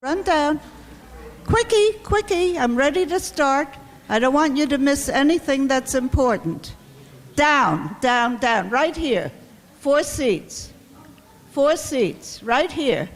Run down. Quickie, quickie, I'm ready to start. I don't want you to miss anything that's important. Down, down, down, right here. 4 seats. 4 seats, right here.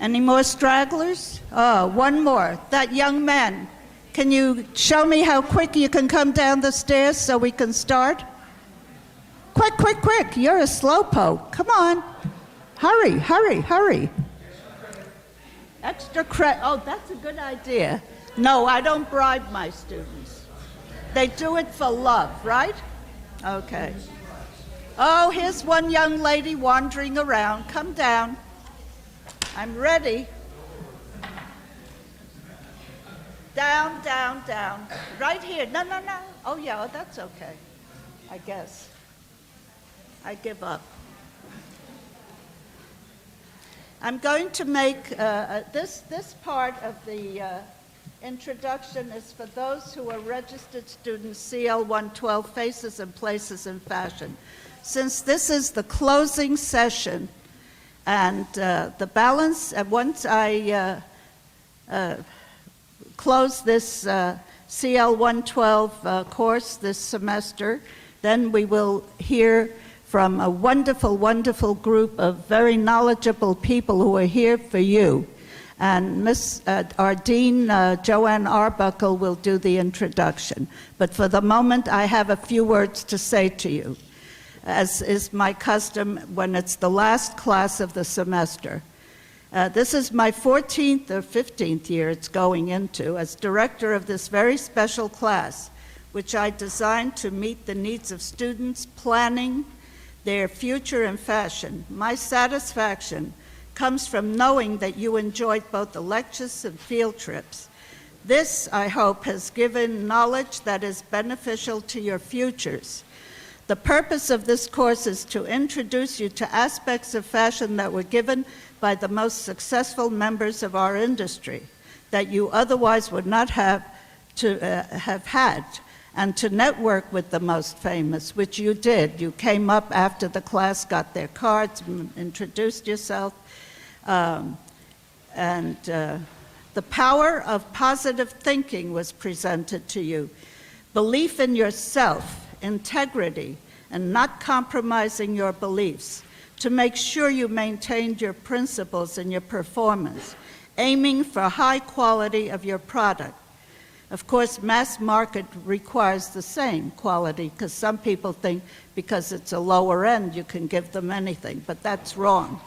Any more stragglers? Oh, one more. That young man. Can you show me how quick you can come down the stairs so we can start? Quick, quick, quick. You're a slowpoke. Come on. Hurry, hurry, hurry. Extra credit. Oh, that's a good idea. No, I don't bribe my students. They do it for love, right? Okay. Oh, here's one young lady wandering around. Come down. I'm ready. Down, down, down. Right here. No, no, no. Oh, yeah, that's okay. I guess. I give up. I'm going to make this part of the introduction is for those who are registered students, CL 112, Faces and Places in Fashion. Since this is the closing session, and the balance, once I close this CL 112 course this semester, then we will hear from a wonderful, wonderful group of very knowledgeable people who are here for you. And our Dean, Joanne Arbuckle, will do the introduction. But for the moment, I have a few words to say to you, as is my custom when it's the last class of the semester. This is my 14th or 15th year it's going into as director of this very special class, which I designed to meet the needs of students planning their future in fashion. My satisfaction comes from knowing that you enjoyed both the lectures and field trips. This, I hope, has given knowledge that is beneficial to your futures. The purpose of this course is to introduce you to aspects of fashion that were given by the most successful members of our industry that you otherwise would not have had, and to network with the most famous, which you did. You came up after the class, got their cards, introduced yourself. The power of positive thinking was presented to you. Belief in yourself, integrity, and not compromising your beliefs, to make sure you maintained your principles in your performance, aiming for high quality of your product. Of course, mass market requires the same quality, because some people think because it's a lower end, you can give them anything, but that's wrong.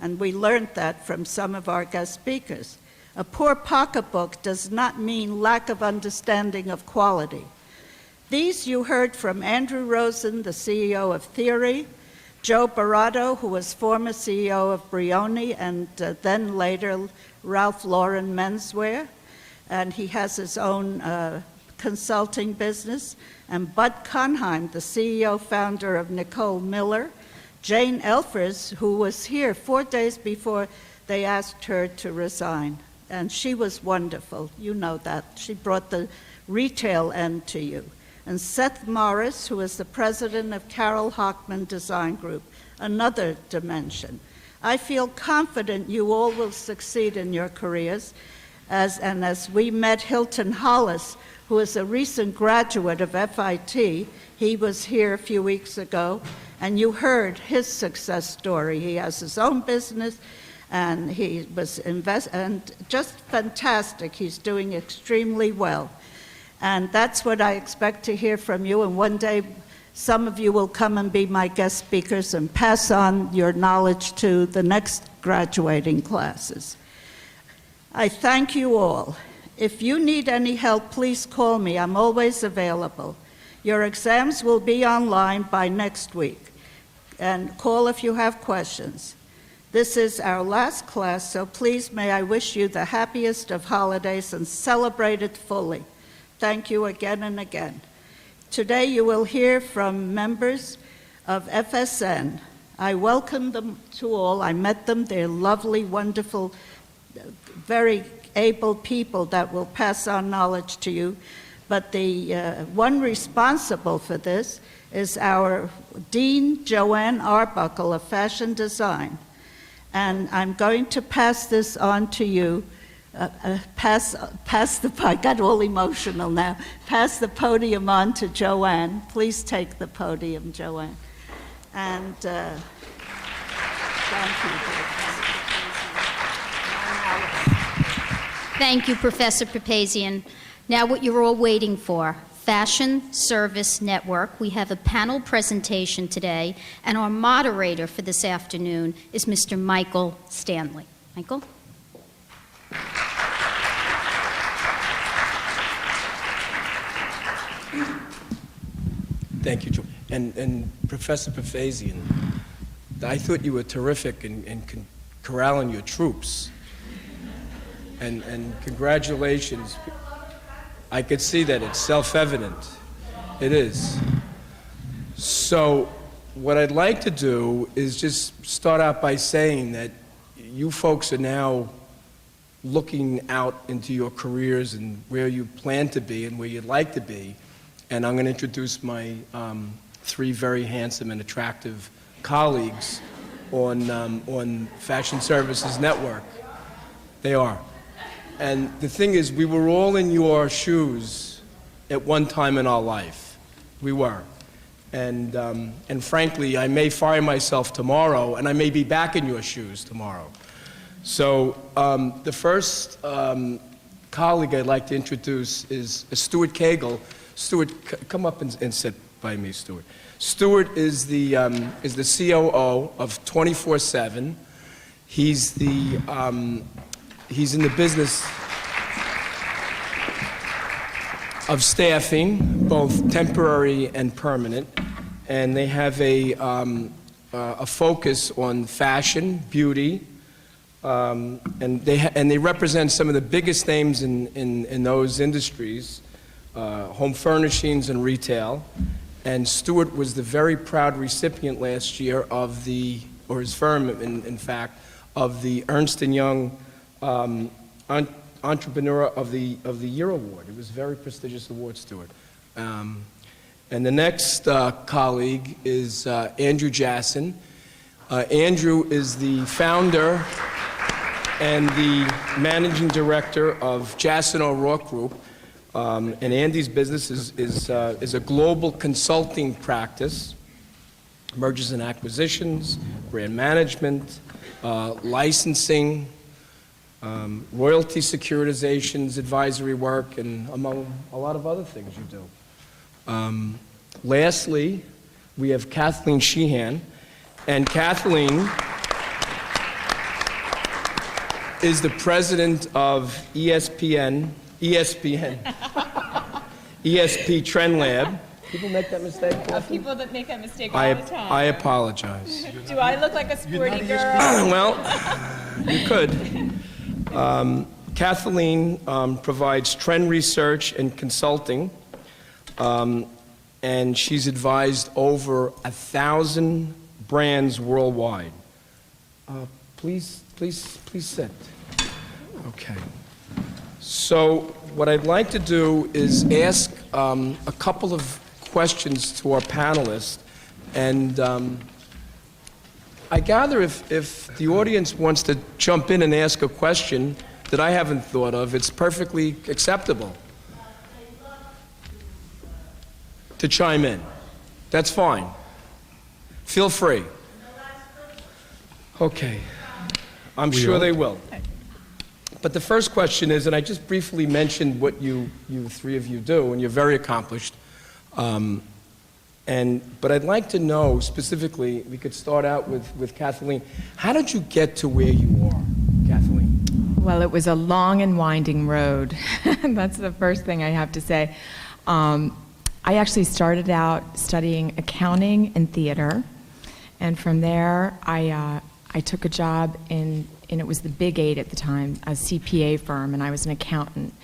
And we learned that from some of our guest speakers. A poor pocketbook does not mean lack of understanding of quality. These you heard from Andrew Rosen, the CEO of Theory, Joe Barato, who was former CEO of Brioni, and then later Ralph Lauren Menswear, and he has his own consulting business, and Bud Conheim, the CEO founder of Nicole Miller, Jane Elfers, who was here 4 days before they asked her to resign, and she was wonderful. You know that. She brought the retail end to you. And Seth Morris, who is the president of Carol Hockman Design Group, another dimension. I feel confident you all will succeed in your careers, as we met Hilton Hollis, who is a recent graduate of FIT. He was here a few weeks ago, and you heard his success story. He has his own business, and he was and just fantastic. He's doing extremely well. And that's what I expect to hear from you. And one day, some of you will come and be my guest speakers and pass on your knowledge to the next graduating classes. I thank you all. If you need any help, please call me. I'm always available. Your exams will be online by next week. And call if you have questions. This is our last class, so please may I wish you the happiest of holidays and celebrate it fully. Thank you again and again. Today you will hear from members of FSN. I welcome them to all. I met them. They're lovely, wonderful, very able people that will pass on knowledge to you. But the one responsible for this is our Dean, Joanne Arbuckle of Fashion Design. And I'm going to pass this on to you. I got all emotional now. Pass the podium on to Joanne. Please take the podium, Joanne. And thank you. Thank you, Professor Papazian. Now what you're all waiting for, Fashion Service Network. We have a panel presentation today, and our moderator for this afternoon is Mr. Michael Stanley. Michael? Thank you, Joe. And Professor Papazian, I thought you were terrific in corralling your troops. And congratulations. I could see that it's self-evident. It is. So what I'd like to do is just start out by saying that you folks are now looking out into your careers and where you plan to be and where you'd like to be. And I'm going to introduce my three very handsome and attractive colleagues on Fashion Services Network. They are. And the thing is, we were all in your shoes at one time in our life. We were. And frankly, I may fire myself tomorrow, and I may be back in your shoes tomorrow. So the first colleague I'd like to introduce is Stuart Kegel. Stuart, come up and sit by me, Stuart. Stuart is the COO of 24/7. He's in the business of staffing, both temporary and permanent, and they have a focus on fashion, beauty, and they represent some of the biggest names in those industries, home furnishings and retail. And Stuart was the very proud recipient last year of or his firm, in fact, of the Ernst & Young Entrepreneur of the Year Award. It was a very prestigious award, Stuart. And the next colleague is Andrew Jasin. Andrew is the founder and the managing director of Jasin O'Rourke Group. And Andy's business is a global consulting practice, mergers and acquisitions, brand management, licensing, royalty securitizations, advisory work, and among a lot of other things you do. Lastly, we have Kathleen Sheehan, and Kathleen is the president of ESP Trend Lab. People make that mistake? People that make that mistake all the time. I apologize. Do I look like a sporty girl? Well, you could. Kathleen provides trend research and consulting, and she's advised over 1,000 brands worldwide. Please sit. Okay. So what I'd like to do is ask a couple of questions to our panelists, and I gather if the audience wants to jump in and ask a question that I haven't thought of, it's perfectly acceptable to chime in. That's fine. Feel free. Okay. I'm sure they will. But the first question is, and I just briefly mentioned what you three of you do, and you're very accomplished. But I'd like to know specifically, we could start out with Kathleen. How did you get to where you are, Kathleen? Well, it was a long and winding road. That's the first thing I have to say. I actually started out studying accounting and theater, and from there I took a job and it was the Big 8 at the time, a CPA firm, and I was an accountant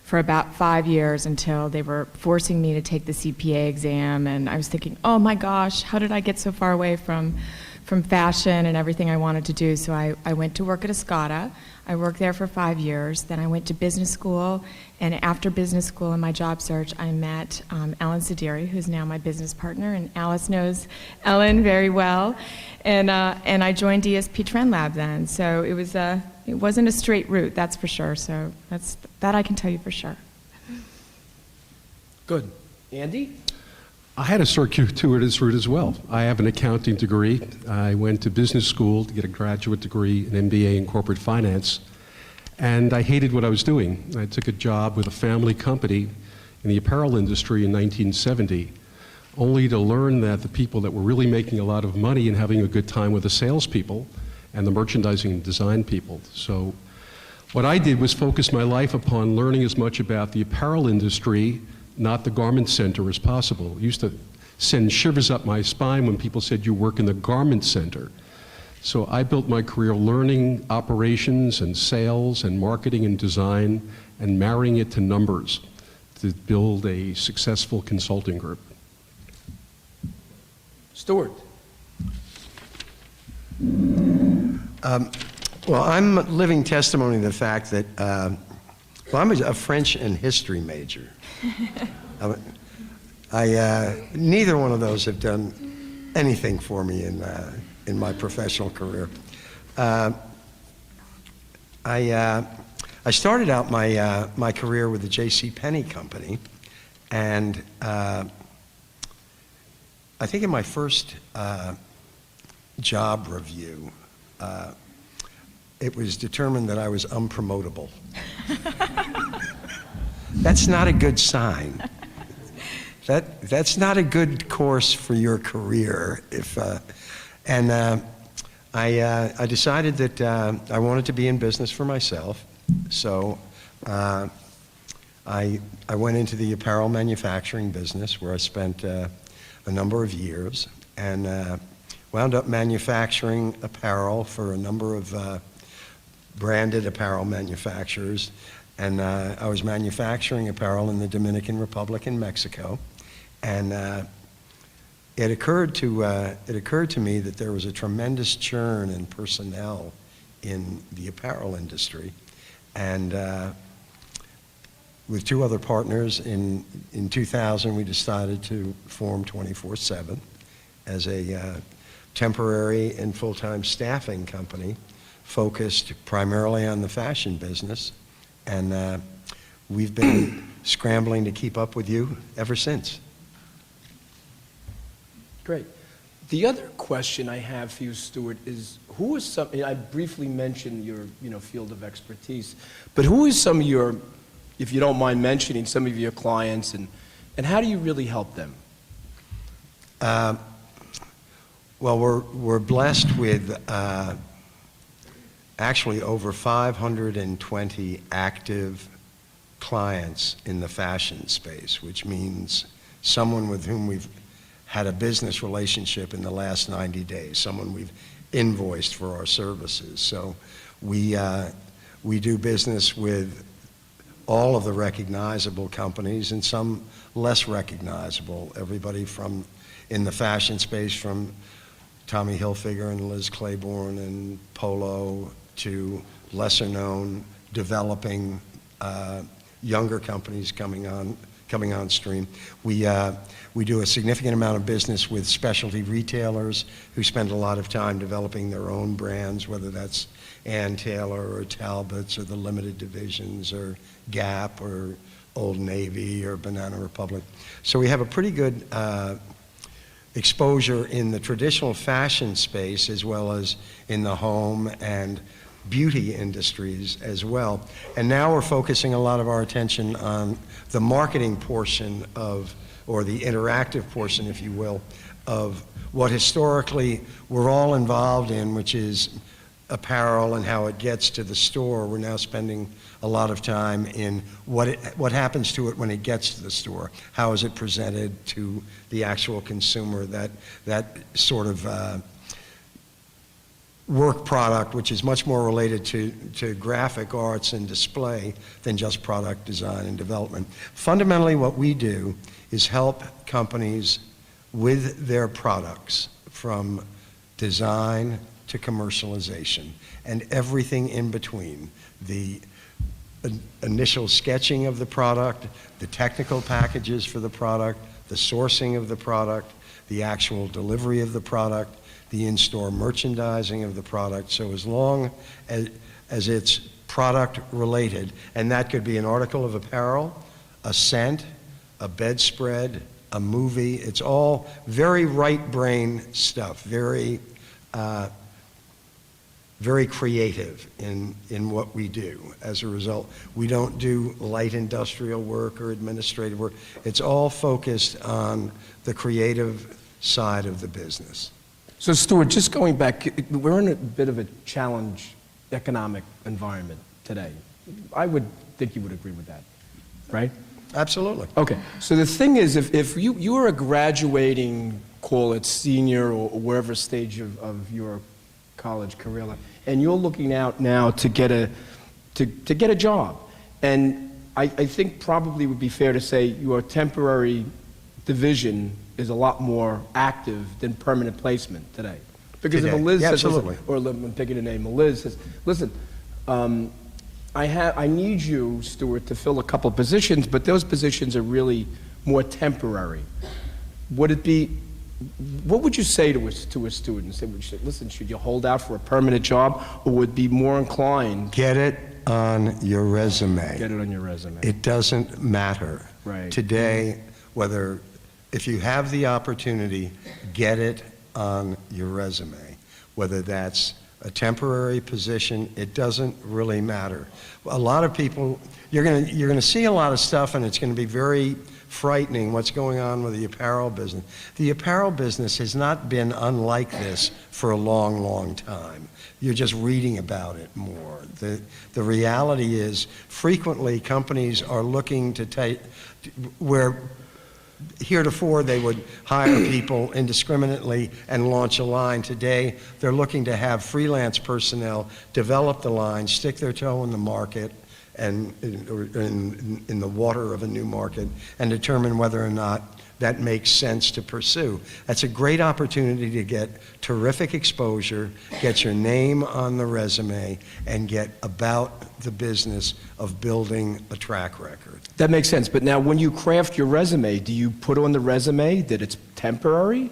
for about 5 years until they were forcing me to take the CPA exam, and I was thinking, oh my gosh, how did I get so far away from fashion and everything I wanted to do. So I went to work at Escada. I worked there for 5 years. Then I went to business school, and after business school and my job search, I met Ellen Sediri, who's now my business partner, and Alice knows Ellen very well. And I joined DSP Trend Lab then. So it wasn't a straight route, that's for sure. So that I can tell you for sure. Good. Andy? I had a circuitous route as well. I have an accounting degree. I went to business school to get a graduate degree, an MBA in corporate finance, and I hated what I was doing. I took a job with a family company in the apparel industry in 1970, only to learn that the people that were really making a lot of money and having a good time were the salespeople and the merchandising and design people. So what I did was focus my life upon learning as much about the apparel industry, not the garment center, as possible. It used to send shivers up my spine when people said you work in the garment center. So I built my career learning operations and sales and marketing and design and marrying it to numbers to build a successful consulting group. Stuart? Well, I'm living testimony to the fact that, I'm a French and history major. Neither one of those have done anything for me in my professional career. I started out my career with the J.C. Penney Company, and I think in my first job review, it was determined that I was unpromotable. That's not a good sign. That's not a good course for your career. I decided that I wanted to be in business for myself, so I went into the apparel manufacturing business, where I spent a number of years, and wound up manufacturing apparel for a number of branded apparel manufacturers. And I was manufacturing apparel in the Dominican Republic and Mexico, and it occurred to me that there was a tremendous churn in personnel in the apparel industry, and with two other partners in 2000, we decided to form 24/7 as a temporary and full-time staffing company focused primarily on the fashion business. And we've been scrambling to keep up with you ever since. Great. The other question I have for you, Stuart, is who is some, I briefly mentioned your field of expertise, but who is some of your, if you don't mind mentioning, some of your clients, and how do you really help them? Well, we're blessed with actually over 520 active clients in the fashion space, which means someone with whom we've had a business relationship in the last 90 days, someone we've invoiced for our services. So we do business with all of the recognizable companies and some less recognizable, everybody from in the fashion space, from Tommy Hilfiger and Liz Claiborne and Polo, to lesser known developing younger companies coming on stream. We do a significant amount of business with specialty retailers who spend a lot of time developing their own brands, whether that's Ann Taylor or Talbot's or the limited divisions or Gap or Old Navy or Banana Republic. So we have a pretty good exposure in the traditional fashion space, as well as in the home and beauty industries as well. And now we're focusing a lot of our attention on the marketing portion of, or the interactive portion, if you will, of what historically we're all involved in, which is apparel and how it gets to the store. We're now spending a lot of time in what happens to it when it gets to the store. How is it presented to the actual consumer? That sort of work product, which is much more related to graphic arts and display than just product design and development. Fundamentally, what we do is help companies with their products, from design to commercialization, and everything in between. The initial sketching of the product, the technical packages for the product, the sourcing of the product, the actual delivery of the product, the in-store merchandising of the product. So as long as it's product related, and that could be an article of apparel, a scent, a bedspread, a movie, it's all very right brain stuff, very creative in what we do. As a result, we don't do light industrial work or administrative work. It's all focused on the creative side of the business. So Stuart, just going back, we're in a bit of a challenge economic environment today. I would think you would agree with that, right? Absolutely. Okay, so the thing is, if you are a graduating, call it senior or wherever stage of your college career, and you're looking out now to get a job, and I think probably would be fair to say your temporary division is a lot more active than permanent placement today. Because Today. if a Liz Yeah, says, absolutely. listen, or I'm picking a name, a Liz says, listen, I need you, Stuart, to fill a couple of positions, but those positions are really more temporary. Would it be, what would you say to a student? Say, listen, should you hold out for a permanent job, or would be more inclined? Get it on your resume. Get it on your resume. It doesn't matter. Right. Today, if you have the opportunity, get it on your resume. Whether that's a temporary position, it doesn't really matter. A lot of people, you're going to see a lot of stuff, and it's going to be very frightening what's going on with the apparel business. The apparel business has not been unlike this for a long, long time. You're just reading about it more. The reality is, frequently companies are looking to take, where heretofore they would hire people indiscriminately and launch a line. Today, they're looking to have freelance personnel develop the line, stick their toe in the market, and in the water of a new market, and determine whether or not that makes sense to pursue. That's a great opportunity to get terrific exposure, get your name on the resume, and get about the business of building a track record. That makes sense, but now when you craft your resume, do you put on the resume that it's temporary?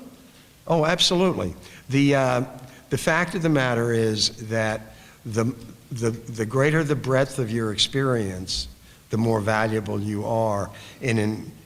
Oh, absolutely. The fact of the matter is that the greater the breadth of your experience, the more valuable you are in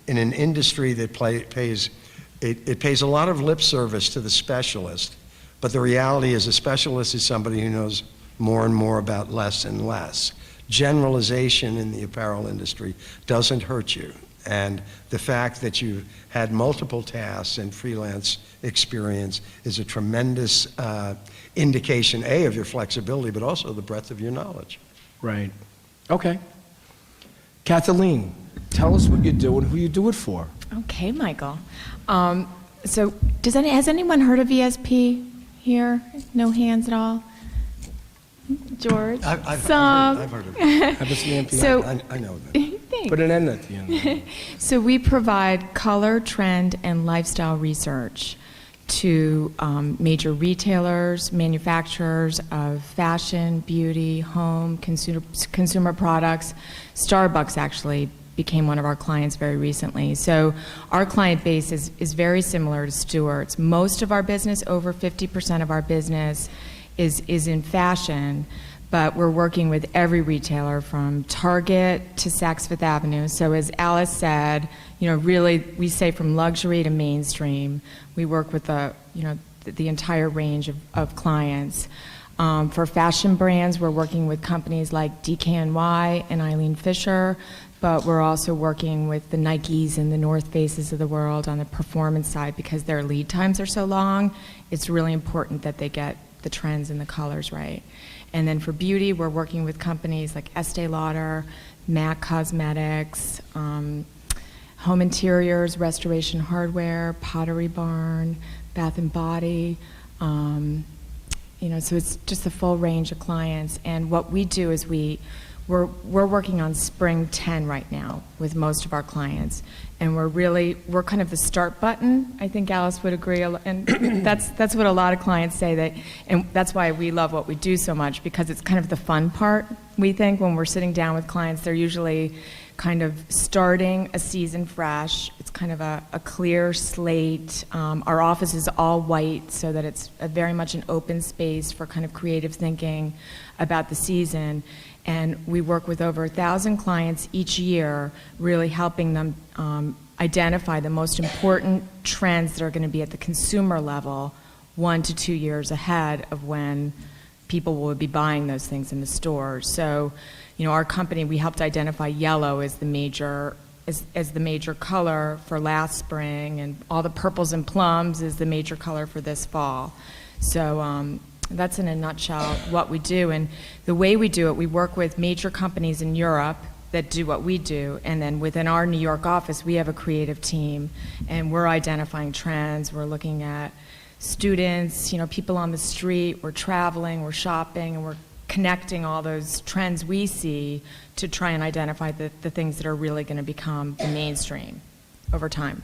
an industry that pays a lot of lip service to the specialist, but the reality is a specialist is somebody who knows more and more about less and less. Generalization in the apparel industry doesn't hurt you, and the fact that you've had multiple tasks and freelance experience is a tremendous indication, A, of your flexibility, but also the breadth of your knowledge. Right. Okay. Kathleen, tell us what you do and who you do it for. Okay, Michael. So has anyone heard of ESP here? No hands at all? George? I've heard of it. Have us in the NPR. So, I know that. thanks. Put an N at the end. So we provide color, trend, and lifestyle research to major retailers, manufacturers of fashion, beauty, home, consumer products. Starbucks actually became one of our clients very recently. So our client base is very similar to Stuart's. Most of our business, over 50% of our business, is in fashion, but we're working with every retailer from Target to Saks Fifth Avenue. So as Alice said, really we say from luxury to mainstream. We work with the entire range of clients. For fashion brands, we're working with companies like DKNY and Eileen Fisher, but we're also working with the Nikes and the North Faces of the world on the performance side because their lead times are so long. It's really important that they get the trends and the colors right. And then for beauty, we're working with companies like Estee Lauder, MAC Cosmetics, Home Interiors, Restoration Hardware, Pottery Barn, Bath and Body. So it's just a full range of clients. And what we do is we're working on Spring 10 right now with most of our clients. And we're kind of the start button. I think Alice would agree, and that's what a lot of clients say, and that's why we love what we do so much, because it's kind of the fun part. We think when we're sitting down with clients, they're usually kind of starting a season fresh. It's kind of a clear slate. Our office is all white so that it's very much an open space for kind of creative thinking about the season. And we work with over 1,000 clients each year, really helping them identify the most important trends that are going to be at the consumer level 1 to 2 years ahead of when people will be buying those things in the stores. So, our company, we helped identify yellow as the major color for last spring, and all the purples and plums is the major color for this fall. So that's in a nutshell what we do. And the way we do it, we work with major companies in Europe that do what we do, and then within our New York office, we have a creative team, and we're identifying trends. We're looking at students, people on the street. We're traveling, we're shopping, and we're connecting all those trends we see to try and identify the things that are really going to become the mainstream over time.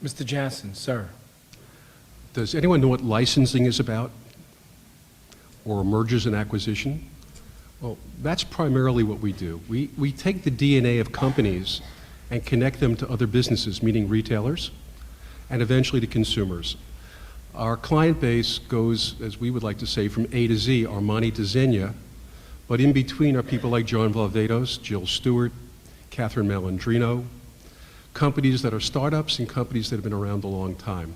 Mr. Jasin, sir. Does anyone know what licensing is about? Or mergers and acquisition? Well, that's primarily what we do. We take the DNA of companies and connect them to other businesses, meaning retailers, and eventually to consumers. Our client base goes, as we would like to say, from A to Z, Armani to Zegna, but in between are people like John Valvados, Jill Stewart, Catherine Malandrino, companies that are startups and companies that have been around a long time.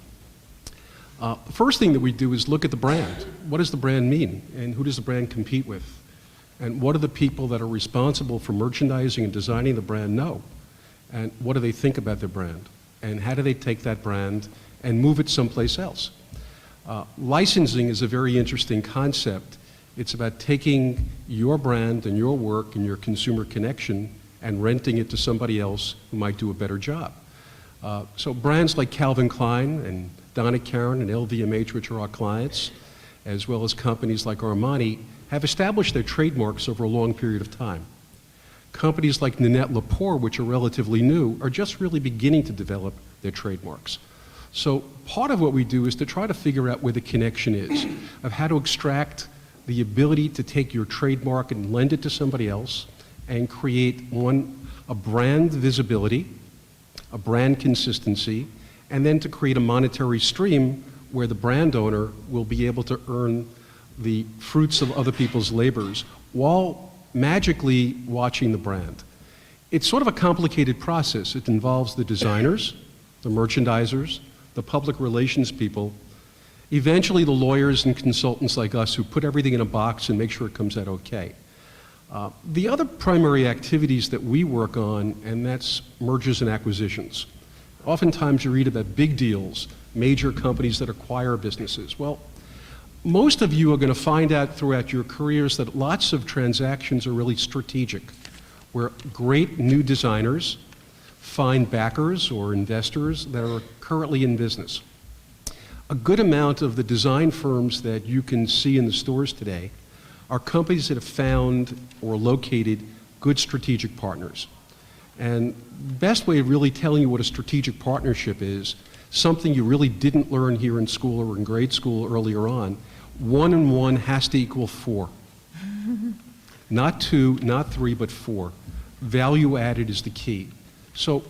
The first thing that we do is look at the brand. What does the brand mean, and who does the brand compete with? And what do the people that are responsible for merchandising and designing the brand know? And what do they think about their brand? And how do they take that brand and move it someplace else? Licensing is a very interesting concept. It's about taking your brand and your work and your consumer connection and renting it to somebody else who might do a better job. So brands like Calvin Klein and Donna Karan and LVMH, which are our clients, as well as companies like Armani, have established their trademarks over a long period of time. Companies like Nanette Lepore, which are relatively new, are just really beginning to develop their trademarks. So part of what we do is to try to figure out where the connection is, of how to extract the ability to take your trademark and lend it to somebody else and create a brand visibility, a brand consistency, and then to create a monetary stream where the brand owner will be able to earn the fruits of other people's labors while magically watching the brand. It's sort of a complicated process. It involves the designers, the merchandisers, the public relations people, eventually the lawyers and consultants like us who put everything in a box and make sure it comes out okay. The other primary activities that we work on, and that's mergers and acquisitions. Oftentimes you read about big deals, major companies that acquire businesses. Well, most of you are going to find out throughout your careers that lots of transactions are really strategic, where great new designers find backers or investors that are currently in business. A good amount of the design firms that you can see in the stores today are companies that have found or located good strategic partners. And the best way of really telling you what a strategic partnership is, something you really didn't learn here in school or in grade school earlier on, 1 and 1 has to equal 4. Not 2, not 3, but 4. Value added is the key. So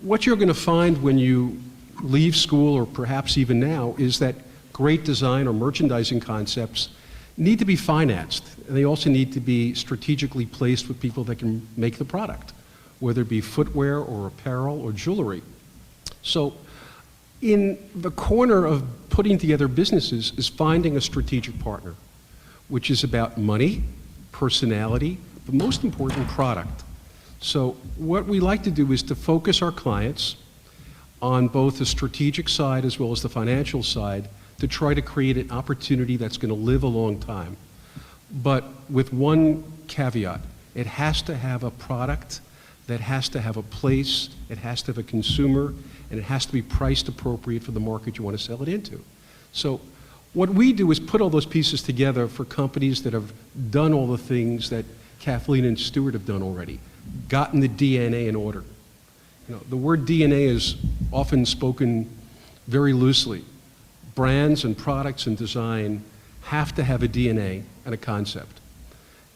what you're going to find when you leave school, or perhaps even now, is that great design or merchandising concepts need to be financed. And they also need to be strategically placed with people that can make the product, whether it be footwear or apparel or jewelry. So in the corner of putting together businesses is finding a strategic partner, which is about money, personality, but most important, product. So what we like to do is to focus our clients on both the strategic side as well as the financial side to try to create an opportunity that's going to live a long time. But with one caveat, it has to have a product that has to have a place, it has to have a consumer, and it has to be priced appropriate for the market you want to sell it into. So what we do is put all those pieces together for companies that have done all the things that Kathleen and Stuart have done already, gotten the DNA in order. The word DNA is often spoken very loosely. Brands and products and design have to have a DNA and a concept.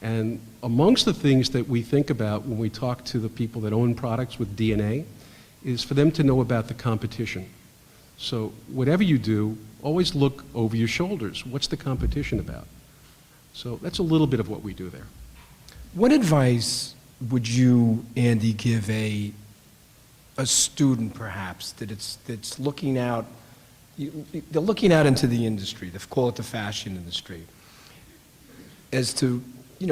And amongst the things that we think about when we talk to the people that own products with DNA is for them to know about the competition. So whatever you do, always look over your shoulders. What's the competition about? So that's a little bit of what we do there. What advice would you, Andy, give a student perhaps that's looking out? They're looking out into the industry. They call it the fashion industry, as to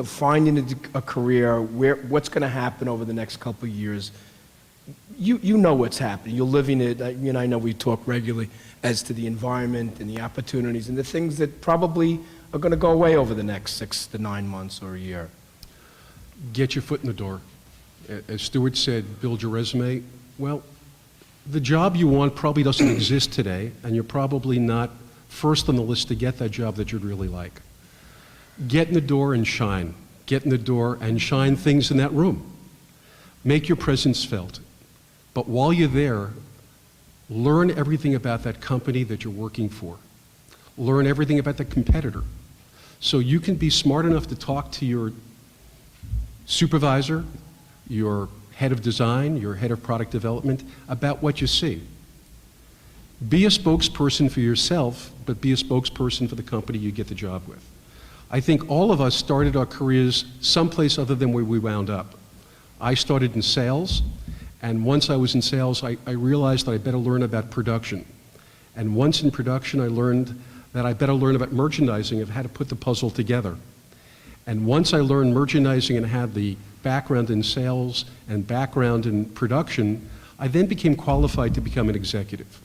finding a career what's going to happen over the next couple of years. You know what's happening. You're living it. You and I know we talk regularly as to the environment and the opportunities and the things that probably are going to go away over the next 6 to 9 months or a year. Get your foot in the door. As Stuart said, build your resume. Well, the job you want probably doesn't exist today, and you're probably not first on the list to get that job that you'd really like. Get in the door and shine. Get in the door and shine things in that room. Make your presence felt. But while you're there, learn everything about that company that you're working for. Learn everything about the competitor. So you can be smart enough to talk to your supervisor, your head of design, your head of product development about what you see. Be a spokesperson for yourself, but be a spokesperson for the company you get the job with. I think all of us started our careers someplace other than where we wound up. I started in sales, and once I was in sales, I realized that I better learn about production. And once in production, I learned that I better learn about merchandising, of how to put the puzzle together. And once I learned merchandising and had the background in sales and background in production, I then became qualified to become an executive.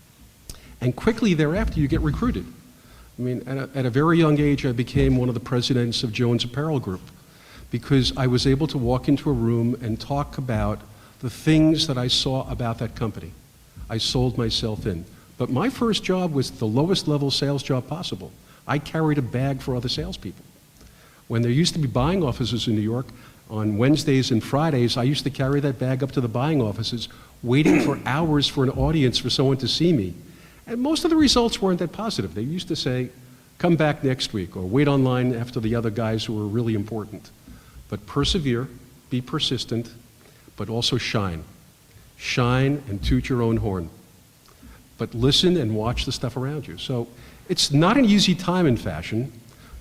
And quickly thereafter, you get recruited. I mean, at a very young age, I became one of the presidents of Jones Apparel Group because I was able to walk into a room and talk about the things that I saw about that company. I sold myself in. But my first job was the lowest level sales job possible. I carried a bag for other salespeople. When there used to be buying offices in New York, on Wednesdays and Fridays, I used to carry that bag up to the buying offices, waiting for hours for an audience for someone to see me. And most of the results weren't that positive. They used to say, come back next week, or wait online after the other guys who were really important. But persevere, be persistent, but also shine. Shine and toot your own horn. But listen and watch the stuff around you. So it's not an easy time in fashion,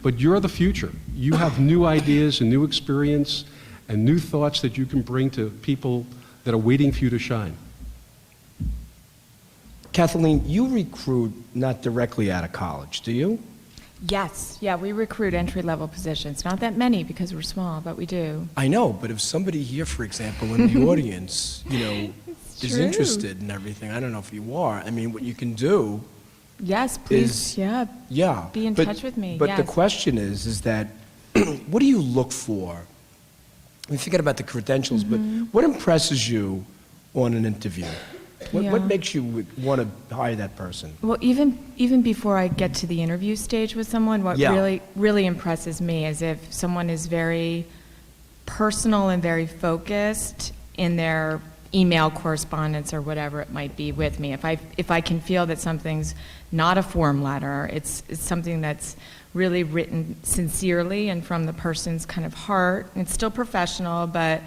but you're the future. You have new ideas and new experience and new thoughts that you can bring to people that are waiting for you to shine. Kathleen, you recruit not directly out of college, do you? Yes, yeah, we recruit entry-level positions. Not that many because we're small, but we do. I know, but if somebody here, for example, in the audience, is true. interested in everything, I don't know if you are, I mean, what you can do Yes, please, yeah. be in But- touch with me. But the yes. question is that, what do you look for? I mean, forget about the credentials, but what impresses you on an interview? What Yeah. makes you want to hire that person? Well, even before I get to the interview stage with someone, what Yeah. really impresses me is if someone is very personal and very focused in their email correspondence or whatever it might be with me. If I can feel that something's not a form letter, it's something that's really written sincerely and from the person's kind of heart. It's still professional, but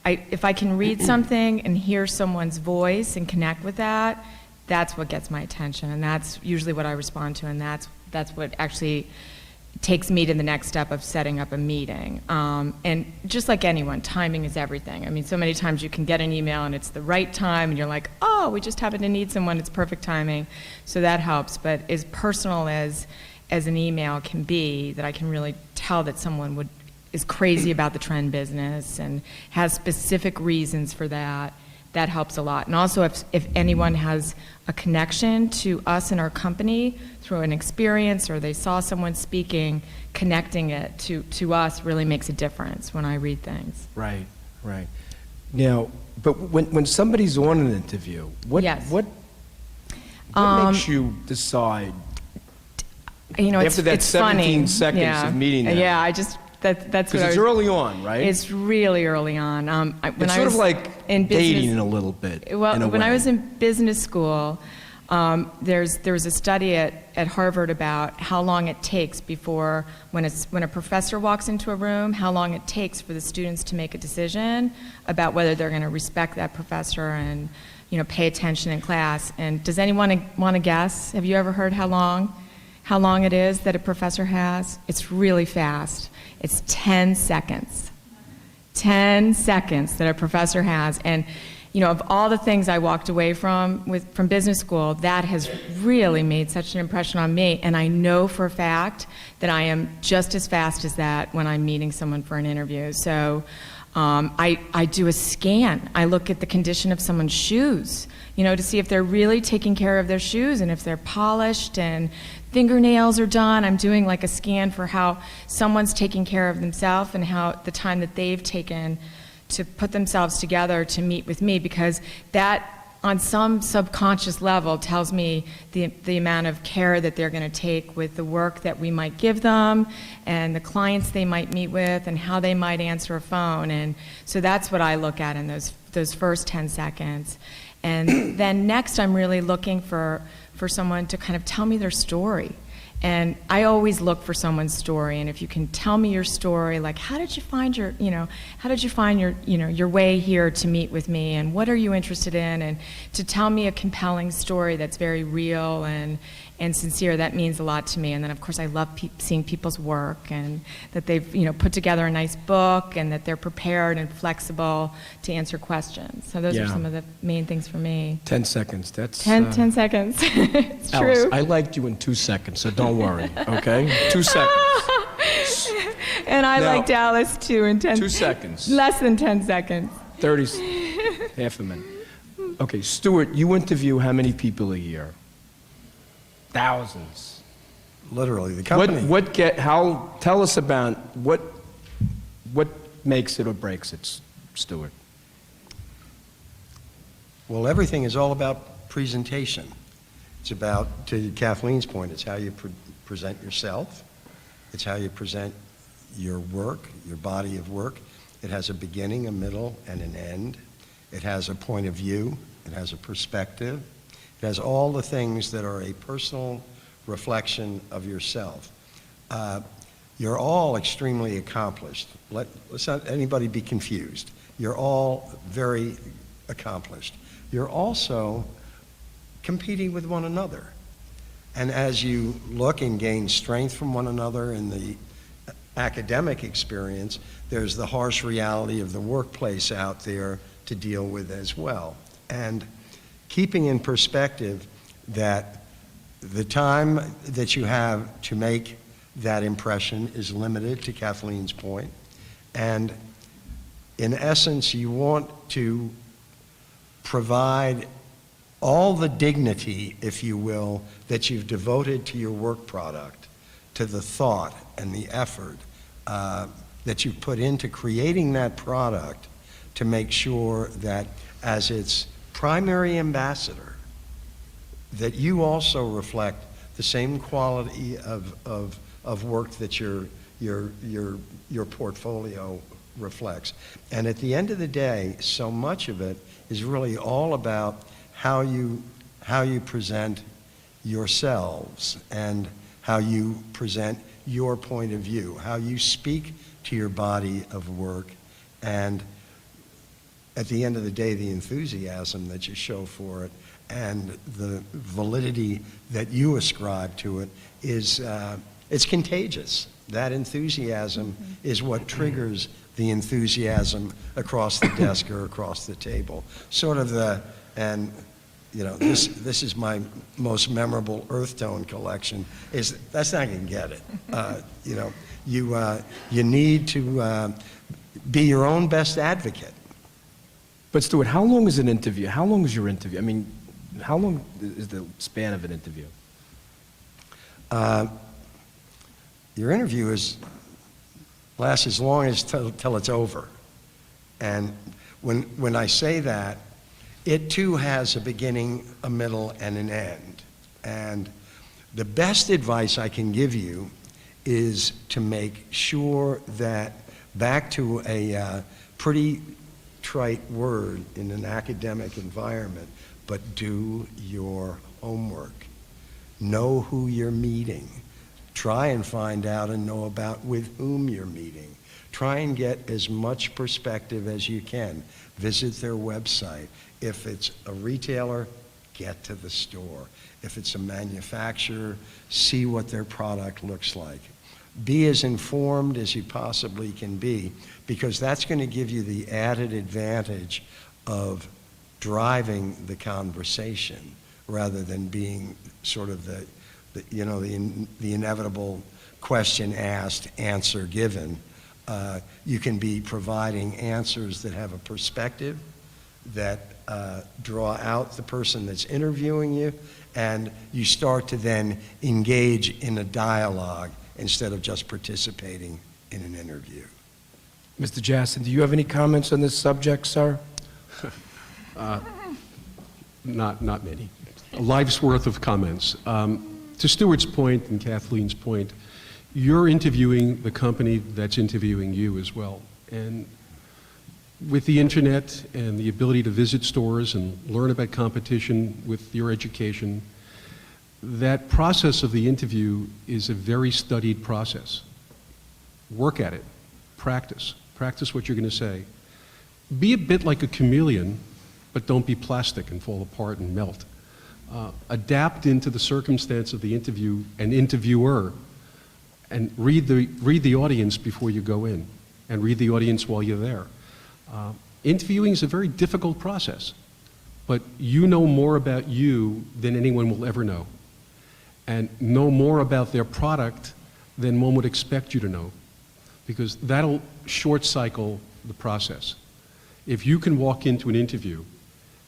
if I can read something and hear someone's voice and connect with that, that's what gets my attention, and that's usually what I respond to, and that's what actually takes me to the next step of setting up a meeting. And just like anyone, timing is everything. I mean, so many times you can get an email and it's the right time, and you're like, oh, we just happen to need someone, it's perfect timing, so that helps. But as personal as an email can be, that I can really tell that someone is crazy about the trend business and has specific reasons for that, that helps a lot. And also if anyone has a connection to us and our company through an experience, or they saw someone speaking, connecting it to us really makes a difference when I read things. Right. Now, but when somebody's on an interview, what Yes. makes you decide? You know, After that it's 17 funny. seconds Yeah. of meeting them. Yeah, I just that's what Because I it's was, early on, right? it's really early on. When It's I sort was of like in dating business, a little bit. well, in a when I way. was in business school, there was a study at Harvard about how long it takes before, when a professor walks into a room, how long it takes for the students to make a decision about whether they're going to respect that professor and, pay attention in class. And does anyone want to guess? Have you ever heard how long it is that a professor has? It's really fast. It's 10 seconds. 10 seconds that a professor has. And of all the things I walked away from business school, that has really made such an impression on me. And I know for a fact that I am just as fast as that when I'm meeting someone for an interview. So I do a scan. I look at the condition of someone's shoes, to see if they're really taking care of their shoes and if they're polished and fingernails are done. I'm doing like a scan for how someone's taking care of themselves and how the time that they've taken to put themselves together to meet with me, because that on some subconscious level tells me the amount of care that they're going to take with the work that we might give them and the clients they might meet with and how they might answer a phone. And so that's what I look at in those first 10 seconds. And then next I'm really looking for someone to kind of tell me their story. And I always look for someone's story, and if you can tell me your story, like how did you find your way here to meet with me, and what are you interested in, and to tell me a compelling story that's very real and sincere, that means a lot to me. And then of course I love seeing people's work and that they've put together a nice book and that they're prepared and flexible to answer questions. So those are some of the main things for me. 10 seconds. That's 10 seconds. It's Alice, true. I liked you in 2 seconds, so don't worry, okay? 2 seconds. And I Now, liked Alice too in 10 2 seconds. Less than 10 seconds. 30, half a minute. Okay, Stuart, you interview how many people a year? Thousands. Literally, the company. Tell us about what makes it or breaks it, Stuart? Well, everything is all about presentation. It's about, to Kathleen's point, it's how you present yourself. It's how you present your work, your body of work. It has a beginning, a middle, and an end. It has a point of view. It has a perspective. It has all the things that are a personal reflection of yourself. You're all extremely accomplished. Let's not anybody be confused. You're all very accomplished. You're also competing with one another. And as you look and gain strength from one another in the academic experience, there's the harsh reality of the workplace out there to deal with as well. And keeping in perspective that the time that you have to make that impression is limited, to Kathleen's point, and in essence, you want to provide all the dignity, if you will, that you've devoted to your work product, to the thought and the effort that you put into creating that product, to make sure that as its primary ambassador, that you also reflect the same quality of work that your portfolio reflects. And at the end of the day, so much of it is really all about how you present yourselves and how you present your point of view, how you speak to your body of work, and at the end of the day, the enthusiasm that you show for it and the validity that you ascribe to it is it's contagious. That enthusiasm is what triggers the enthusiasm across the desk or across the table. Sort of this is my most memorable earth tone collection. That's not going to get it. You need to be your own best advocate. But Stuart, how long is an interview? How long is your interview? I mean, how long is the span of an interview? Your interview lasts as long as till it's over. And when I say that, it too has a beginning, a middle, and an end. And the best advice I can give you is to make sure that, back to a pretty trite word in an academic environment, but do your homework. Know who you're meeting. Try and find out and know about with whom you're meeting. Try and get as much perspective as you can. Visit their website. If it's a retailer, get to the store. If it's a manufacturer, see what their product looks like. Be as informed as you possibly can be, because that's going to give you the added advantage of driving the conversation rather than being sort of the inevitable question asked, answer given. You can be providing answers that have a perspective, that draw out the person that's interviewing you, and you start to then engage in a dialogue instead of just participating in an interview. Mr. Jasin, do you have any comments on this subject, sir? Not many. A life's worth of comments. To Stuart's point and Kathleen's point, you're interviewing the company that's interviewing you as well. And with the internet and the ability to visit stores and learn about competition with your education, that process of the interview is a very studied process. Work at it. Practice. Practice what you're going to say. Be a bit like a chameleon, but don't be plastic and fall apart and melt. Adapt into the circumstance of the interview and interviewer, and read the audience before you go in, and read the audience while you're there. Interviewing is a very difficult process, but you know more about you than anyone will ever know, and know more about their product than one would expect you to know, because that'll short cycle the process. If you can walk into an interview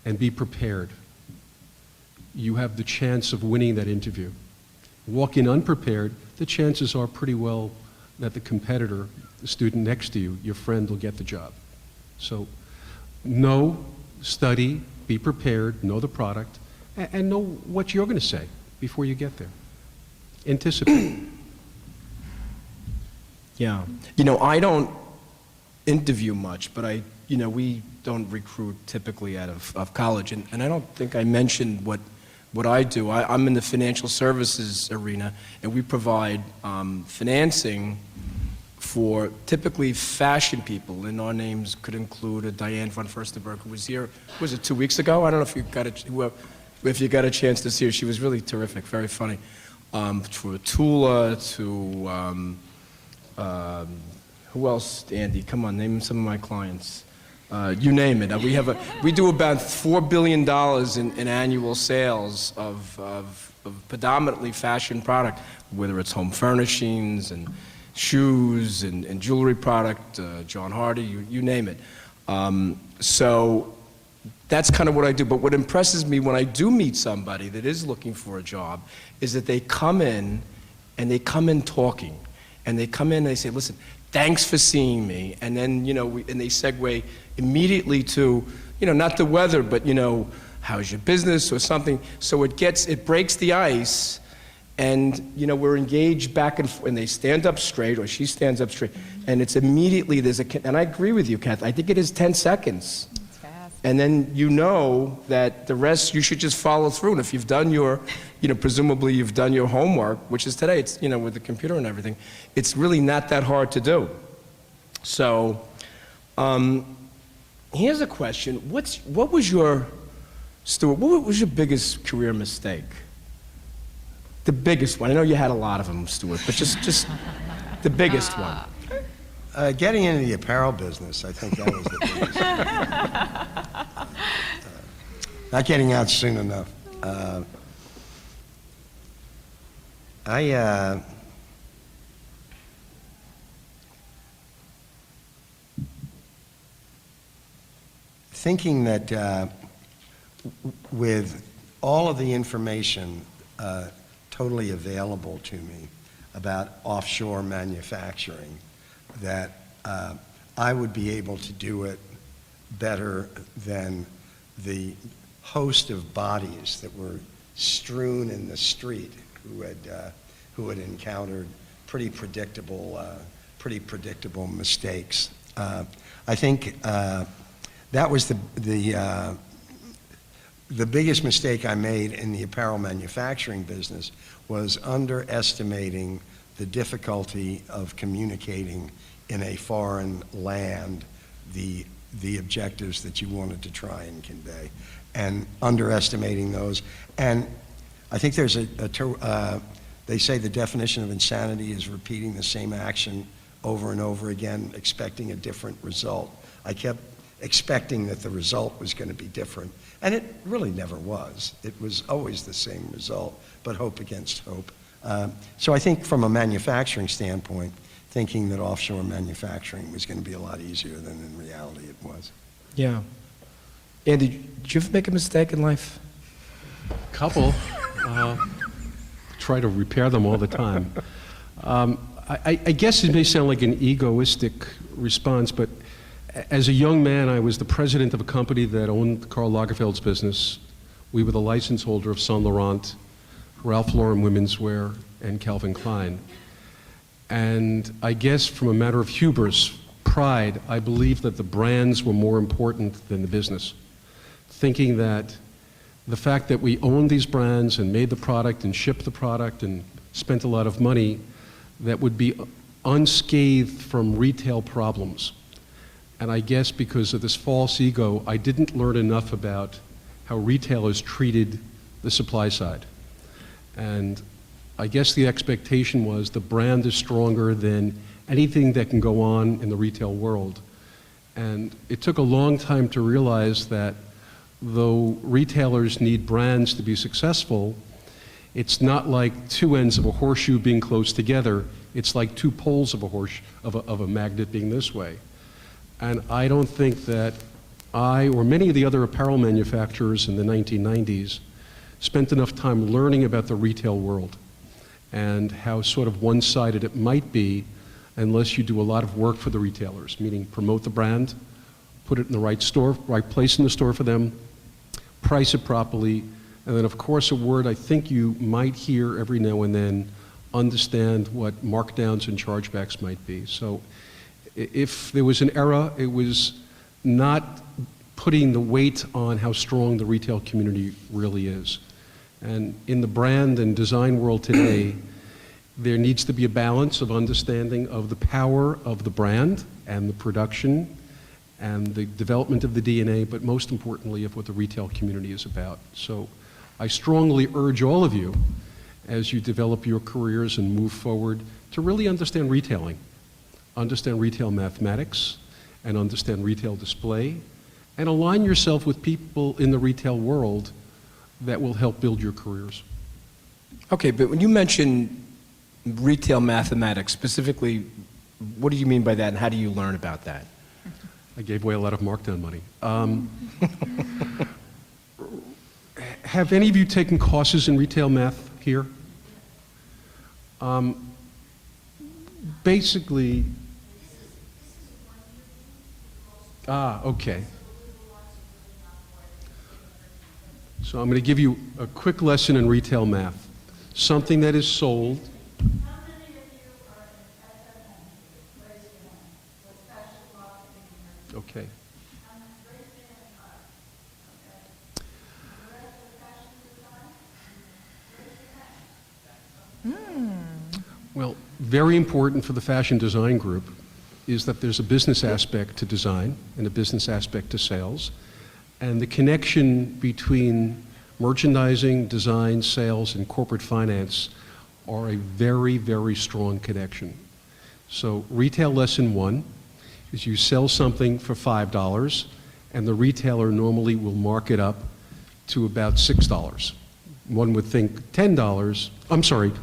and be prepared, you have the chance of winning that interview. Walk in unprepared, the chances are pretty well that the competitor, the student next to you, your friend, will get the job. So know, study, be prepared, know the product, and know what you're going to say before you get there. Anticipate. Yeah. You know, I don't interview much, but we don't recruit typically out of college. And I don't think I mentioned what I do. I'm in the financial services arena, and we provide financing for typically fashion people, and our names could include a Diane von Furstenberg, who was here, was it 2 weeks ago? I don't know if you got a chance to see her. She was really terrific, very funny. To Tula, to who else, Andy? Come on, name some of my clients. You name it. We do about $4 billion in annual sales of predominantly fashion product, whether it's home furnishings and shoes and jewelry product, John Hardy, you name it. So that's kind of what I do. But what impresses me when I do meet somebody that is looking for a job is that they come in, and they come in talking. And they come in and they say, listen, thanks for seeing me. And then, and they segue immediately to, not the weather, but, how's your business or something. So it breaks the ice, and, we're engaged back and forth, and they stand up straight, or she stands up straight, and it's immediately, and I agree with you, Kath, I think it is 10 seconds. It's fast. And then that the rest you should just follow through. And if you've done your, presumably you've done your homework, which is today, it's, with the computer and everything, it's really not that hard to do. So, here's a question. What was your, Stuart, what was your biggest career mistake? The biggest one. I know you had a lot of them, Stuart, but just the biggest one. Getting into the apparel business, I think that was the biggest. Not getting out soon enough. Thinking that with all of the information totally available to me about offshore manufacturing, that I would be able to do it better than the host of bodies that were strewn in the street who had encountered pretty predictable mistakes. I think that was the biggest mistake I made in the apparel manufacturing business was underestimating the difficulty of communicating in a foreign land the objectives that you wanted to try and convey, and underestimating those. And I think there's they say the definition of insanity is repeating the same action over and over again, expecting a different result. I kept expecting that the result was going to be different, and it really never was. It was always the same result, but hope against hope. So I think from a manufacturing standpoint, thinking that offshore manufacturing was going to be a lot easier than in reality it was. Yeah. Andy, did you ever make a mistake in life? Couple. Try to repair them all the time. I guess it may sound like an egoistic response, but as a young man, I was the president of a company that owned Karl Lagerfeld's business. We were the license holder of Saint Laurent, Ralph Lauren Women's Wear, and Calvin Klein. And I guess from a matter of hubris, pride, I believed that the brands were more important than the business. Thinking that the fact that we owned these brands and made the product and shipped the product and spent a lot of money that would be unscathed from retail problems. And I guess because of this false ego, I didn't learn enough about how retailers treated the supply side. And I guess the expectation was the brand is stronger than anything that can go on in the retail world. And it took a long time to realize that though retailers need brands to be successful, it's not like two ends of a horseshoe being close together. It's like two poles of a magnet being this way. And I don't think that I or many of the other apparel manufacturers in the 1990s spent enough time learning about the retail world and how sort of one-sided it might be unless you do a lot of work for the retailers, meaning promote the brand, put it in the right store, right place in the store for them, price it properly, and then of course a word I think you might hear every now and then, understand what markdowns and chargebacks might be. So if there was an error, it was not putting the weight on how strong the retail community really is. And in the brand and design world today, there needs to be a balance of understanding of the power of the brand and the production and the development of the DNA, but most importantly of what the retail community is about. So I strongly urge all of you, as you develop your careers and move forward, to really understand retailing, understand retail mathematics, and understand retail display, and align yourself with people in the retail world that will help build your careers. Okay, but when you mention retail mathematics, specifically, what do you mean by that, and how do you learn about that? I gave away a lot of markdown money. Have any of you taken courses in retail math here? Basically, okay. So I'm going to give you a quick lesson in retail math. Something that is sold. How many of you are in FMM? Raise your hand. What's fashion marketing? Okay. How many? Raise your hand high. Okay. The rest of fashion design? Raise your hand. Well, very important for the fashion design group is that there's a business aspect to design and a business aspect to sales. And the connection between merchandising, design, sales, and corporate finance are a very, very strong connection. So retail lesson 1 is you sell something for $5 and the retailer normally will mark it up to about $6. One would think $10,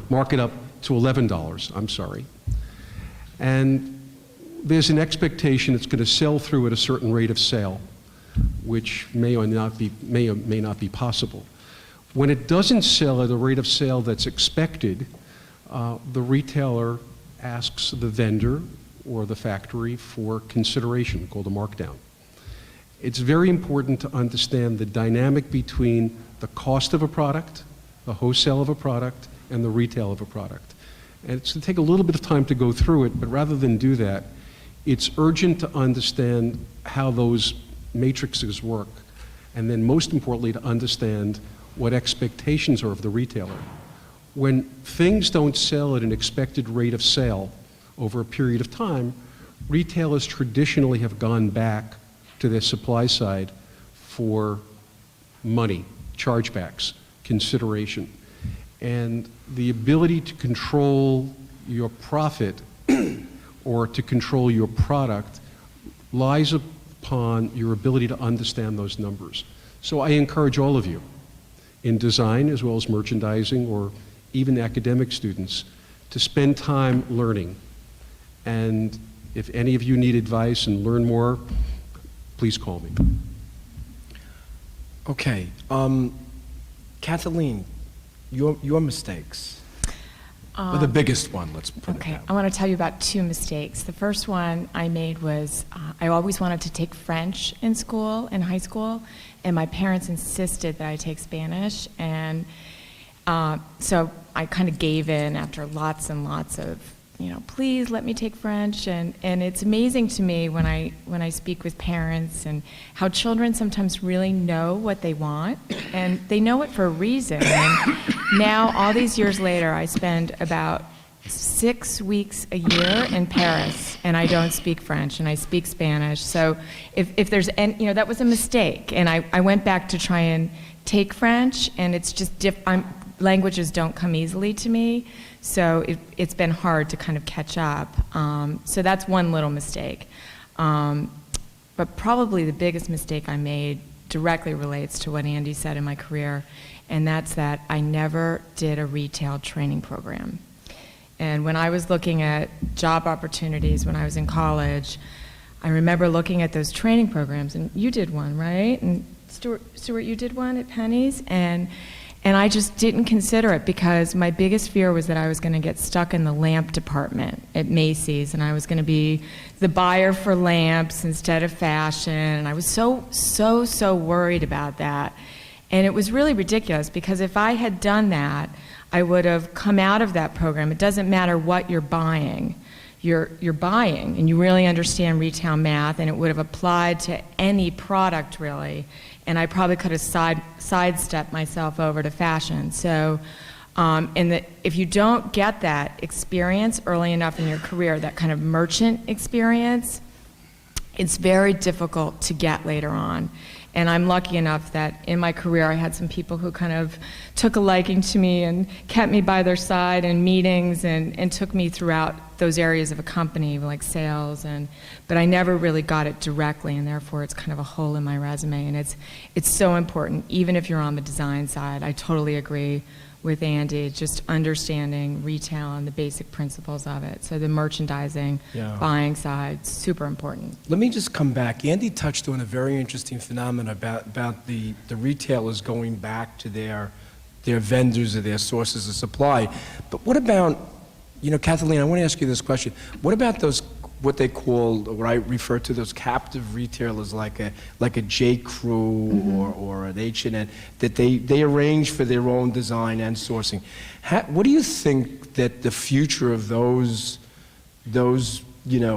mark it up to $11, And there's an expectation it's going to sell through at a certain rate of sale, which may or may not be possible. When it doesn't sell at a rate of sale that's expected, the retailer asks the vendor or the factory for consideration, called a markdown. It's very important to understand the dynamic between the cost of a product, the wholesale of a product, and the retail of a product. And it's going to take a little bit of time to go through it, but rather than do that, it's urgent to understand how those matrices work, and then most importantly, to understand what expectations are of the retailer. When things don't sell at an expected rate of sale over a period of time, retailers traditionally have gone back to their supply side for money, chargebacks, consideration. And the ability to control your profit or to control your product lies upon your ability to understand those numbers. So I encourage all of you, in design as well as merchandising or even academic students, to spend time learning. And if any of you need advice and learn more, please call me. Okay. Kathleen, your mistakes. Or the biggest one, let's put it Okay, that way. I want to tell you about two mistakes. The first one I made was I always wanted to take French in school, in high school, and my parents insisted that I take Spanish, and so I kind of gave in after lots and lots of, please let me take French, and it's amazing to me when I speak with parents and how children sometimes really know what they want, and they know it for a reason. And now, all these years later, I spend about 6 weeks a year in Paris, and I don't speak French, and I speak Spanish. So if there's any, that was a mistake, and I went back to try and take French, and it's just languages don't come easily to me, so it's been hard to kind of catch up. So that's one little mistake. But probably the biggest mistake I made directly relates to what Andy said in my career, and that's that I never did a retail training program. And when I was looking at job opportunities when I was in college, I remember looking at those training programs, and you did one, right? And Stuart, you did one at Penny's, and I just didn't consider it because my biggest fear was that I was going to get stuck in the lamp department at Macy's, and I was going to be the buyer for lamps instead of fashion, and I was so worried about that. And it was really ridiculous because if I had done that, I would have come out of that program. It doesn't matter what you're buying. You're buying, and you really understand retail math, and it would have applied to any product, really. And I probably could have sidestepped myself over to fashion. So, if you don't get that experience early enough in your career, that kind of merchant experience, it's very difficult to get later on. And I'm lucky enough that in my career I had some people who kind of took a liking to me and kept me by their side in meetings and took me throughout those areas of a company, like sales, but I never really got it directly, and therefore it's kind of a hole in my resume. And it's so important, even if you're on the design side. I totally agree with Andy, just understanding retail and the basic principles of it. So the merchandising, buying side, super important. Let me just come back. Andy touched on a very interesting phenomenon about the retailers going back to their vendors or their sources of supply. But what about, Kathleen, I want to ask you this question. What about those, what they call, or what I refer to, those captive retailers like a J. Crew or an H&N, that they arrange for their own design and sourcing. What do you think that the future of those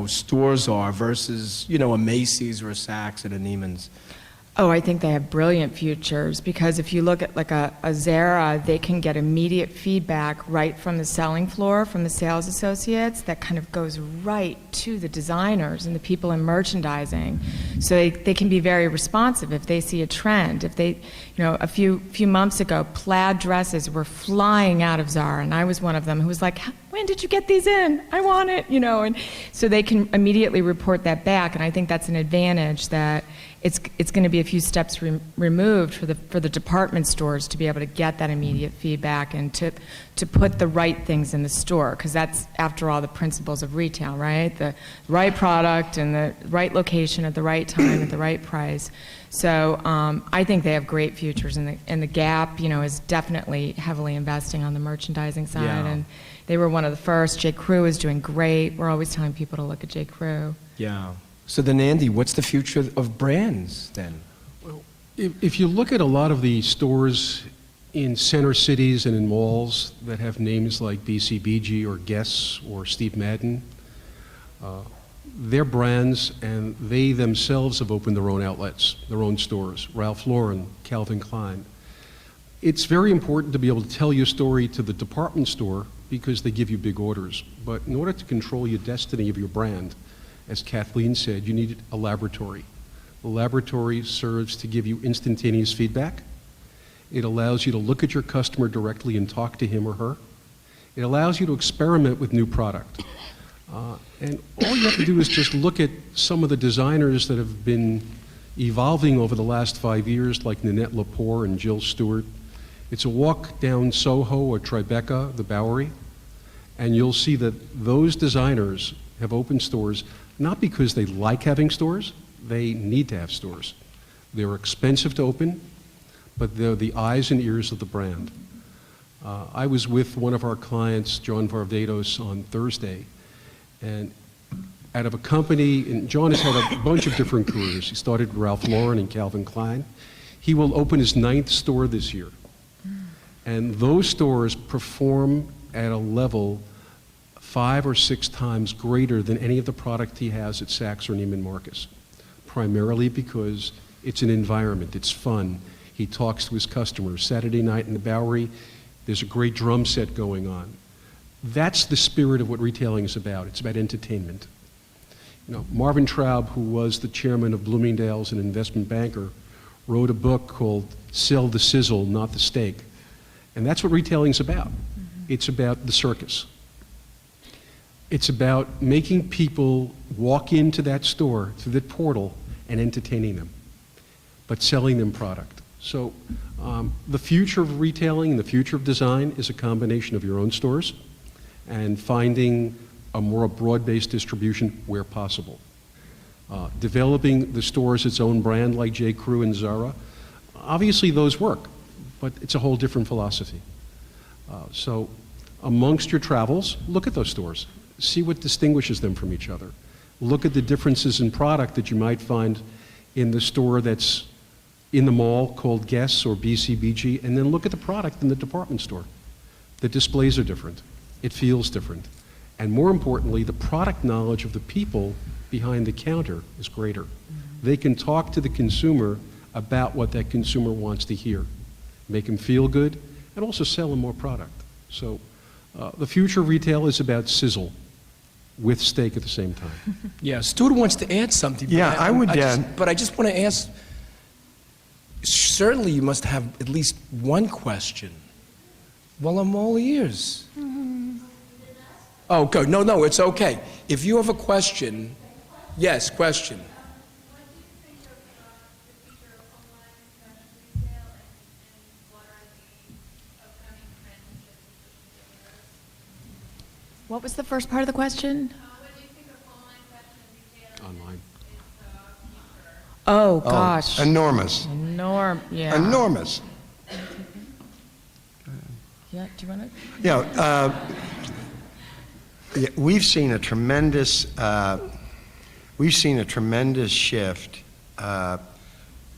stores are versus, a Macy's or a Saks and a Neiman's? Oh, I think they have brilliant futures, because if you look at like a Zara, they can get immediate feedback right from the selling floor, from the sales associates, that kind of goes right to the designers and the people in merchandising. So they can be very responsive if they see a trend. If they, a few months ago, plaid dresses were flying out of Zara, and I was one of them who was like, when did you get these in? I want it, and so they can immediately report that back, and I think that's an advantage that it's going to be a few steps removed for the department stores to be able to get that immediate feedback and to put the right things in the store, because that's, after all, the principles of retail, right? The right product and the right location at the right time at the right price. So I think they have great futures, and the Gap, is definitely heavily investing on the merchandising side, and they were one of the first. J. Crew is doing great. We're always telling people to look at J. Crew. Yeah. So then, Andy, what's the future of brands then? Well, if you look at a lot of the stores in center cities and in malls that have names like BCBG or Guess or Steve Madden. They're brands, and they themselves have opened their own outlets, their own stores. Ralph Lauren, Calvin Klein. It's very important to be able to tell your story to the department store because they give you big orders. But in order to control your destiny of your brand, as Kathleen said, you need a laboratory. The laboratory serves to give you instantaneous feedback. It allows you to look at your customer directly and talk to him or her. It allows you to experiment with new product. And all you have to do is just look at some of the designers that have been evolving over the last 5 years, like Nanette Lepore and Jill Stewart. It's a walk down Soho or Tribeca, the Bowery, and you'll see that those designers have opened stores not because they like having stores, they need to have stores. They're expensive to open, but they're the eyes and ears of the brand. I was with one of our clients, John Varvatos, on Thursday, and out of a company, and John has had a bunch of different careers. He started at Ralph Lauren and Calvin Klein. He will open his 9th store this year. And those stores perform at a level 5 or 6 times greater than any of the product he has at Saks or Neiman Marcus, primarily because it's an environment, it's fun. He talks to his customers. Saturday night in the Bowery, there's a great drum set going on. That's the spirit of what retailing is about. It's about entertainment. You know, Marvin Traub, who was the chairman of Bloomingdale's, an investment banker, wrote a book called Sell the Sizzle, Not the Steak. And that's what retailing's about. It's about the circus. It's about making people walk into that store, through that portal, and entertaining them, but selling them product. So the future of retailing and the future of design is a combination of your own stores and finding a more broad-based distribution where possible. Developing the stores its own brand like J. Crew and Zara, obviously those work, but it's a whole different philosophy. So amongst your travels, look at those stores. See what distinguishes them from each other. Look at the differences in product that you might find in the store that's in the mall called Guess or BCBG, and then look at the product in the department store. The displays are different. It feels different. And more importantly, the product knowledge of the people behind the counter is greater. They can talk to the consumer about what that consumer wants to hear, make them feel good, and also sell them more product. So the future of retail is about sizzle with steak at the same time. Yeah, Stuart wants to add something. But Yeah, I would, but I just want to ask, certainly you must have at least one question. Well, I'm all ears. Oh, good. No, it's okay. If you have a question, yes, question. What was the first part of the question? Online. Oh, gosh. Enormous. Yeah. Enormous. Yeah, do you want to? Yeah, we've seen a tremendous shift,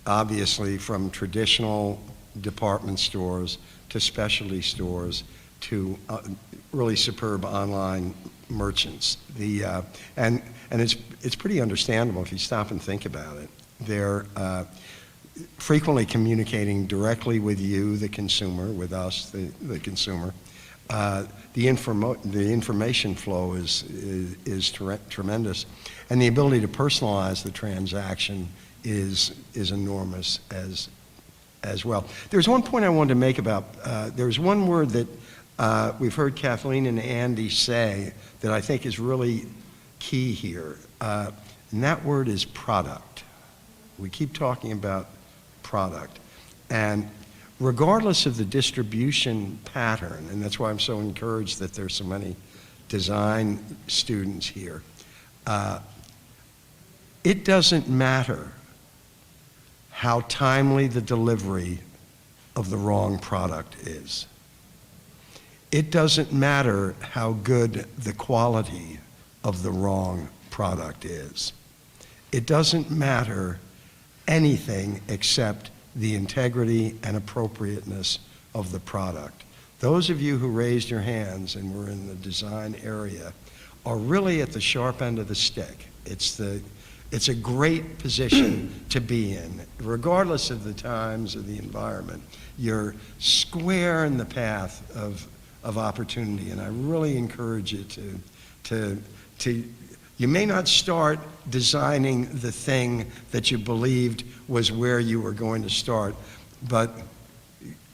obviously, from traditional department stores to specialty stores to really superb online merchants. And it's pretty understandable if you stop and think about it. They're frequently communicating directly with you, the consumer, with us, the consumer. The information flow is tremendous, and the ability to personalize the transaction is enormous as well. There's one point I wanted to make about, there's one word that we've heard Kathleen and Andy say that I think is really key here, and that word is product. We keep talking about product, and regardless of the distribution pattern, and that's why I'm so encouraged that there's so many design students here, it doesn't matter how timely the delivery of the wrong product is. It doesn't matter how good the quality of the wrong product is. It doesn't matter anything except the integrity and appropriateness of the product. Those of you who raised your hands and were in the design area are really at the sharp end of the stick. It's a great position to be in. Regardless of the times or the environment, you're square in the path of opportunity, and I really encourage you to you may not start designing the thing that you believed was where you were going to start, but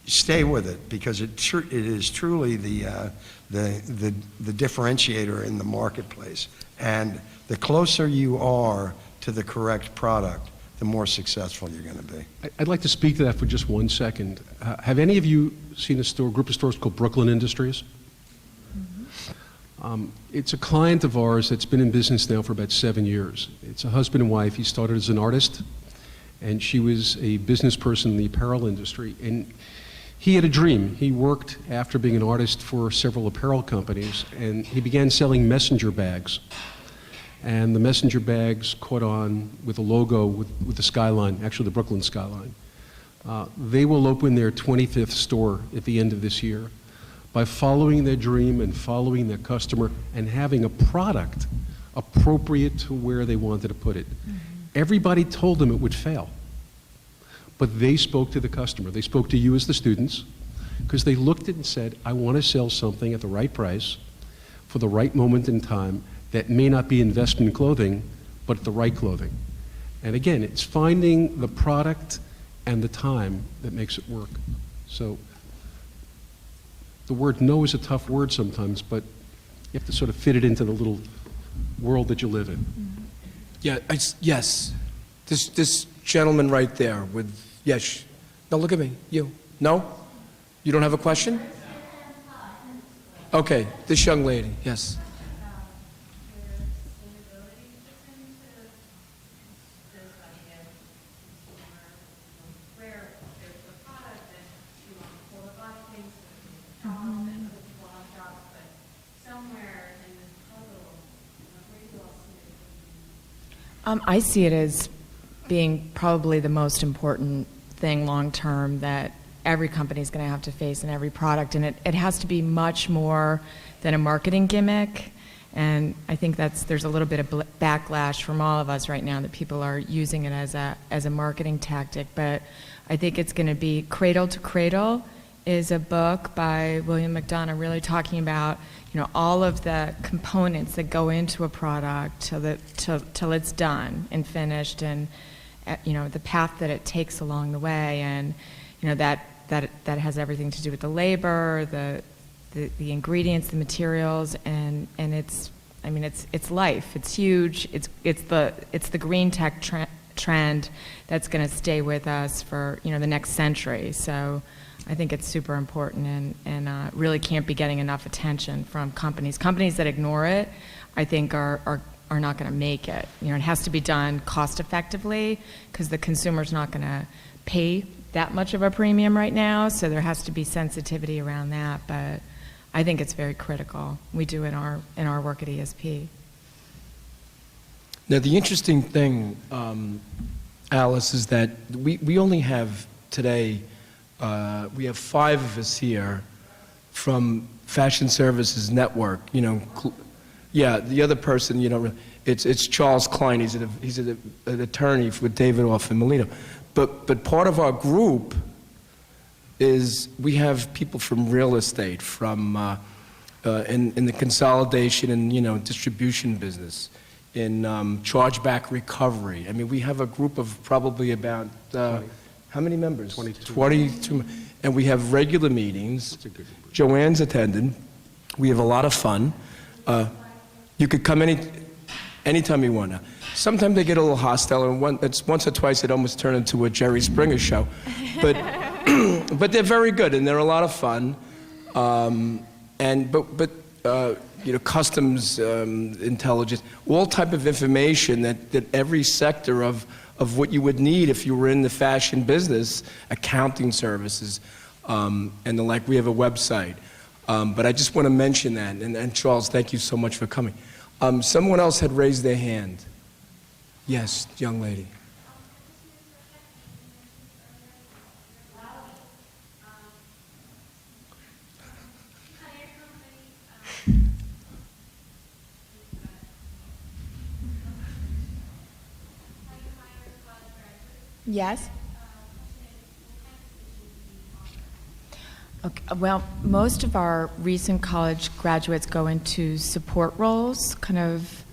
stay with it, because it is truly the differentiator in the marketplace. And the closer you are to the correct product, the more successful you're going to be. I'd like to speak to that for just 1 second. Have any of you seen a group of stores called Brooklyn Industries? It's a client of ours that's been in business now for about 7 years. It's a husband and wife. He started as an artist, and she was a business person in the apparel industry. And he had a dream. He worked after being an artist for several apparel companies, and he began selling messenger bags. And the messenger bags caught on with a logo with the skyline, actually the Brooklyn skyline. They will open their 25th store at the end of this year. By following their dream and following their customer and having a product appropriate to where they wanted to put it. Mm-hmm. Everybody told them it would fail. But they spoke to the customer. They spoke to you as the students, because they looked at it and said, I want to sell something at the right price for the right moment in time that may not be investment clothing, but the right clothing. And again, it's finding the product and the time that makes it work. So the word no is a tough word sometimes, but you have to sort of fit it into the little world that you live in. Yeah, yes. This gentleman right there with, yes. No, look at me. You. No? You don't have a question? Okay, this young lady, yes. I see it as being probably the most important thing long term that every company is going to have to face in every product, and it has to be much more than a marketing gimmick. And I think there's a little bit of backlash from all of us right now that people are using it as a marketing tactic. But I think it's going to be Cradle to Cradle is a book by William McDonough, really talking about all of the components that go into a product till it's done and finished, and the path that it takes along the way, and that has everything to do with the labor, the ingredients, the materials, and it's life. It's huge. It's the green tech trend that's going to stay with us for the next century. So I think it's super important and really can't be getting enough attention from companies. Companies that ignore it, I think, are not going to make it. It has to be done cost effectively, because the consumer's not going to pay that much of a premium right now, so there has to be sensitivity around that. But I think it's very critical. We do in our work at ESP. Now, the interesting thing, Alice, is that we only have today, we have 5 of us here from Fashion Services Network. Yeah, the other person, it's Charles Klein. He's an attorney with David Off and Molino. But part of our group is we have people from real estate, from in the consolidation and distribution business, in chargeback recovery. I mean, we have a group of probably about how many members? 22. And we have regular meetings. Joanne's attended. We have a lot of fun. You could come anytime you want. Sometimes they get a little hostile, and once or twice it almost turned into a Jerry Springer show. But but they're very good, and they're a lot of fun. Customs intelligence, all type of information that every sector of what you would need if you were in the fashion business, accounting services, and the like. We have a website. But I just want to mention that. And Charles, thank you so much for coming. Someone else had raised their hand. Yes, young lady. Yes? Okay, well, most of our recent college graduates go into support roles, kind of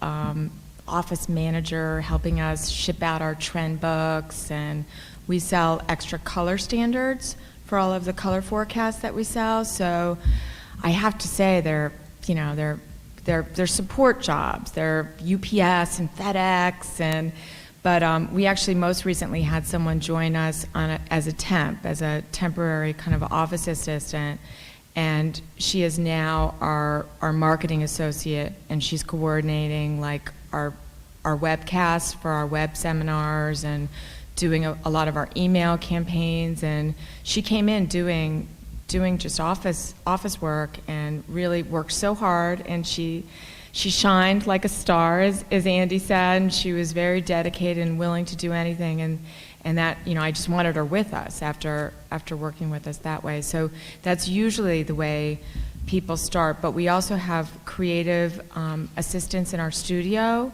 office manager, helping us ship out our trend books, and we sell extra color standards for all of the color forecasts that we sell. So I have to say they're support jobs. They're UPS and FedEx, but we actually most recently had someone join us as a temporary kind of office assistant, and she is now our marketing associate, and she's coordinating like our webcasts for our web seminars and doing a lot of our email campaigns. And she came in doing just office work and really worked so hard, and she shined like a star, as Andy said, and she was very dedicated and willing to do anything, and that, I just wanted her with us after working with us that way. So that's usually the way people start, but we also have creative assistants in our studio,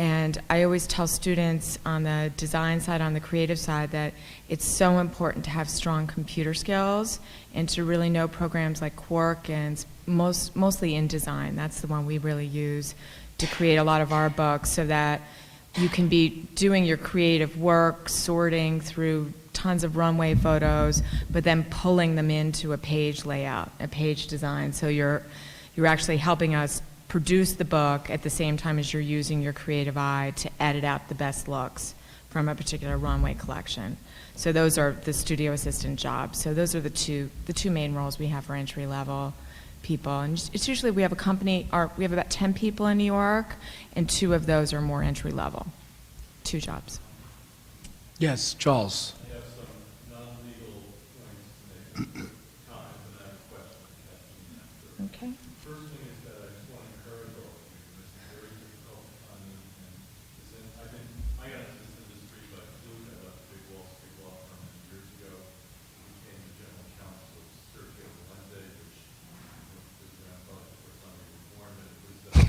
and I always tell students on the design side, on the creative side, that it's so important to have strong computer skills and to really know programs like Quark, and mostly InDesign. That's the one we really use to create a lot of our books, so that you can be doing your creative work, sorting through tons of runway photos, but then pulling them into a page layout, a page design. So you're actually helping us produce the book at the same time as you're using your creative eye to edit out the best looks from a particular runway collection. So those are the studio assistant jobs. So those are the two main roles we have for entry level people. And it's usually, we have a company, we have about 10 people in New York, and 2 of those are more entry level. 2 jobs. Yes, Charles. I have some non-legal points to make. Comment, and I have a question for Kathleen after. Okay. First thing is that I just want to encourage all of you. This is very difficult time, and I got into this industry by fluke. I left a big Wall Street law firm many years ago. I became the general counsel of Stuart Kegel, which was around probably the first time we were born, but it was a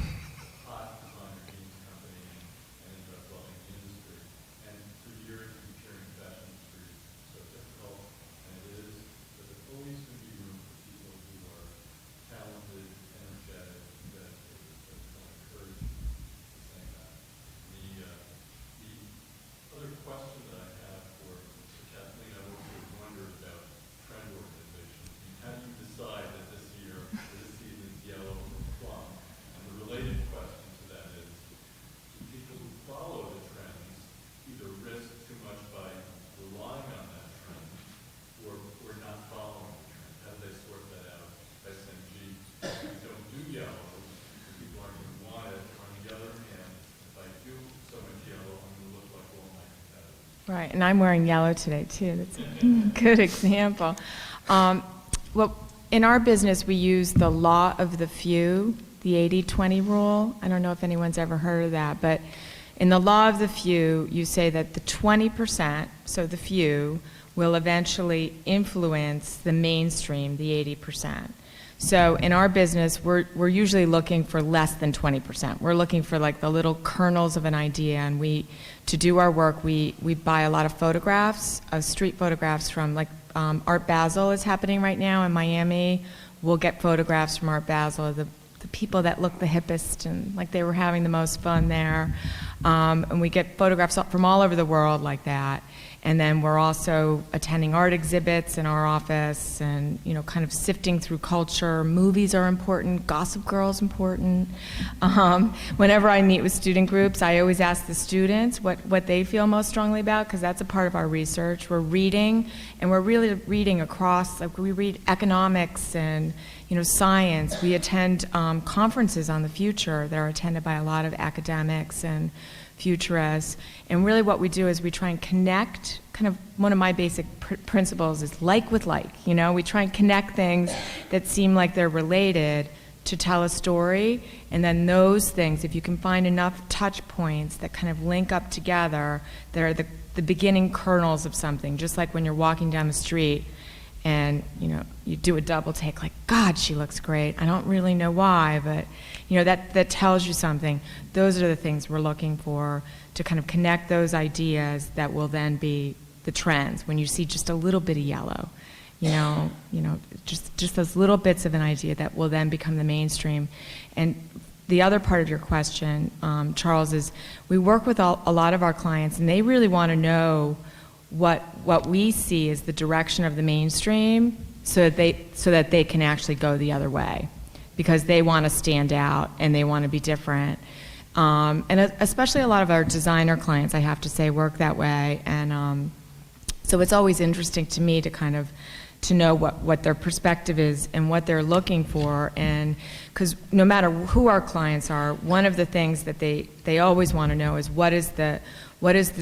hot designer jeans company, and ended up loving the industry. And for years, we've been sharing the fashion industry. So difficult, and it is, but there's always going to be room for people who are talented, energetic, dedicated. So I want to encourage you to say that. The other question that I have for Kathleen, I've always wondered about trend organization. How do you decide that this season's yellow or plum? And the related question to that is, do people who follow the trends either risk too much by relying on that trend or not following the trend? How do they sort that out by saying, gee, we don't do yellow, people aren't going to want it. Or on the other hand, if I do so much yellow, I'm going to look like all my competitors. Right, and I'm wearing yellow today too. That's a good example. Well, in our business, we use the law of the few, the 80-20 rule. I don't know if anyone's ever heard of that, but in the law of the few, you say that the 20%, so the few, will eventually influence the mainstream, the 80%. So in our business, we're usually looking for less than 20%. We're looking for like the little kernels of an idea, and to do our work, we buy a lot of photographs, street photographs from like Art Basel is happening right now in Miami. We'll get photographs from Art Basel of the people that look the hippest and like they were having the most fun there. And we get photographs from all over the world like that. And then we're also attending art exhibits in our office and, kind of sifting through culture. Movies are important. Gossip Girl is important. Whenever I meet with student groups, I always ask the students what they feel most strongly about, because that's a part of our research. We're reading, and we're really reading across, like we read economics and, science. We attend conferences on the future that are attended by a lot of academics and futurists. And really what we do is we try and connect, kind of one of my basic principles is like with like, we try and connect things that seem like they're related to tell a story, and then those things, if you can find enough touch points that kind of link up together, they're the beginning kernels of something, just like when you're walking down the street and you do a double take, like, God, she looks great. I don't really know why, but that tells you something. Those are the things we're looking for, to kind of connect those ideas that will then be the trends. When you see just a little bit of yellow, just those little bits of an idea that will then become the mainstream. And the other part of your question, Charles, is we work with a lot of our clients, and they really want to know what we see as the direction of the mainstream, so that they can actually go the other way, because they want to stand out and they want to be different. And especially a lot of our designer clients, I have to say, work that way. And so it's always interesting to me to know what their perspective is and what they're looking for. And because no matter who our clients are, one of the things that they always want to know is what is the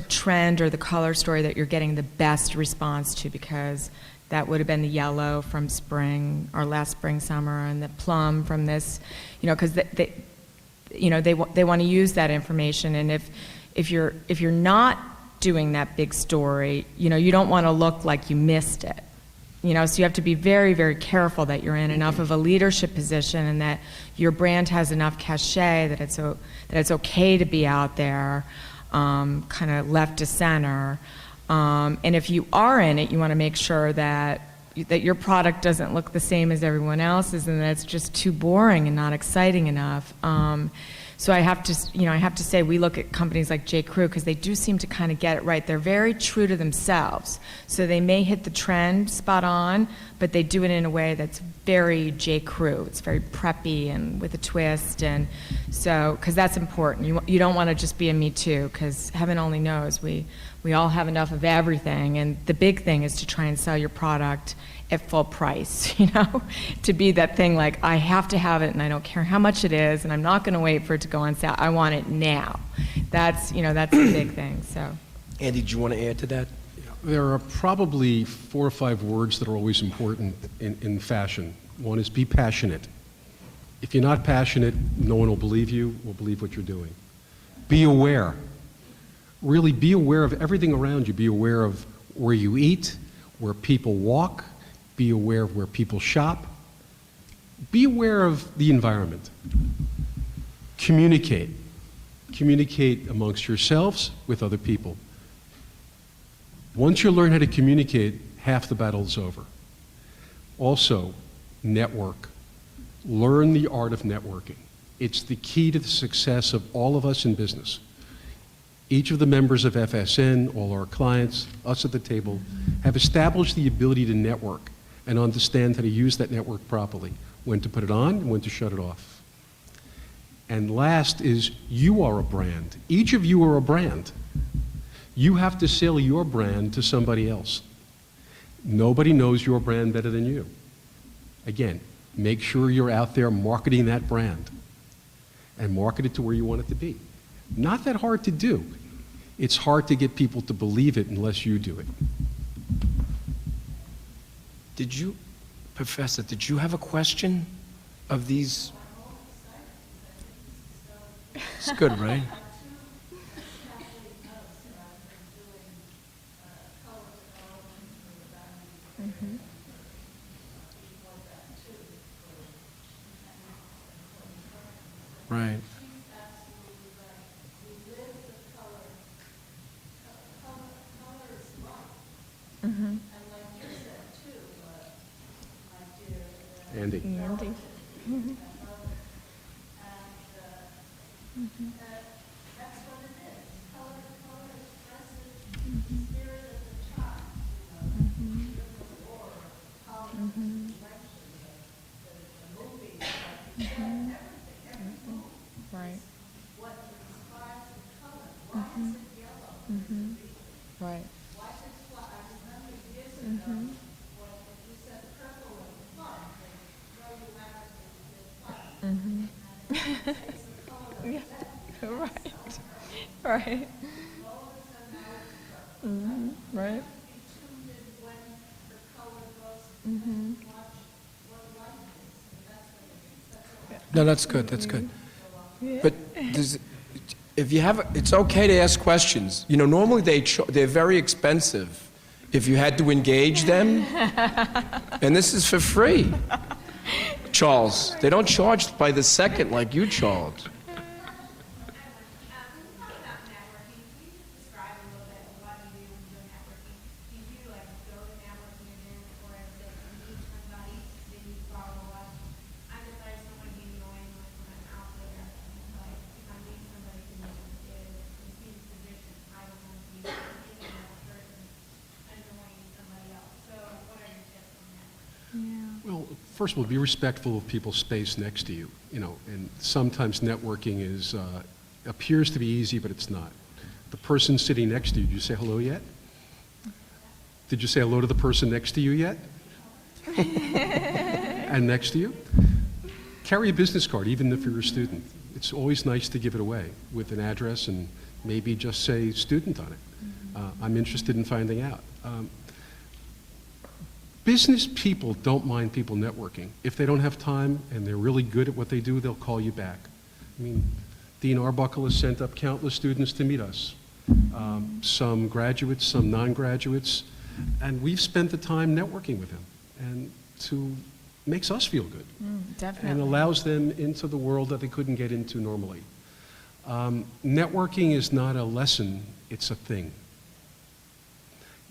trend or the color story that you're getting the best response to, because that would have been the yellow from spring or last spring, summer, and the plum from this, because they want to use that information. And if you're not doing that big story, you don't want to look like you missed it. So you have to be very, very careful that you're in enough of a leadership position and that your brand has enough cachet that it's okay to be out there, kind of left to center. And if you are in it, you want to make sure that your product doesn't look the same as everyone else's, and that it's just too boring and not exciting enough. So I have to say, we look at companies like J. Crew, because they do seem to kind of get it right. They're very true to themselves. So they may hit the trend spot on, but they do it in a way that's very J. Crew. It's very preppy and with a twist. And so, because that's important. You don't want to just be a Me Too, because heaven only knows we all have enough of everything. And the big thing is to try and sell your product at full price, to be that thing like, I have to have it and I don't care how much it is, and I'm not going to wait for it to go on sale. I want it now. That's the big thing. So, Andy, do you want to add to that? There are probably 4 or 5 words that are always important in fashion. One is be passionate. If you're not passionate, no one will believe you, will believe what you're doing. Be aware. Really be aware of everything around you. Be aware of where you eat, where people walk. Be aware of where people shop. Be aware of the environment. Communicate. Communicate amongst yourselves with other people. Once you learn how to communicate, half the battle is over. Also, network. Learn the art of networking. It's the key to the success of all of us in business. Each of the members of FSN, all our clients, us at the table, have established the ability to network and understand how to use that network properly, when to put it on and when to shut it off. And last is, you are a brand. Each of you are a brand. You have to sell your brand to somebody else. Nobody knows your brand better than you. Again, make sure you're out there marketing that brand and market it to where you want it to be. Not that hard to do. It's hard to get people to believe it unless you do it. Professor, did you have a question of these? It's good, right? Right. Andy. Andy. Right. Right. Yeah. Right. Right. Right. No, that's good. That's good. But if you have, it's okay to ask questions. Normally they're very expensive, if you had to engage them, and this is for free. Charles, they don't charge by the second like you charge. Well, first of all, be respectful of people's space next to you, and sometimes networking appears to be easy, but it's not. The person sitting next to you, did you say hello yet? Did you say hello to the person next to you yet? And next to you? Carry a business card, even if you're a student. It's always nice to give it away with an address and maybe just say student on it. I'm interested in finding out. Business people don't mind people networking. If they don't have time and they're really good at what they do, they'll call you back. I mean, Dean Arbuckle has sent up countless students to meet us. Some graduates, some non-graduates, and we've spent the time networking with him, and makes us feel good. Definitely. And allows them into the world that they couldn't get into normally. Networking is not a lesson, it's a thing.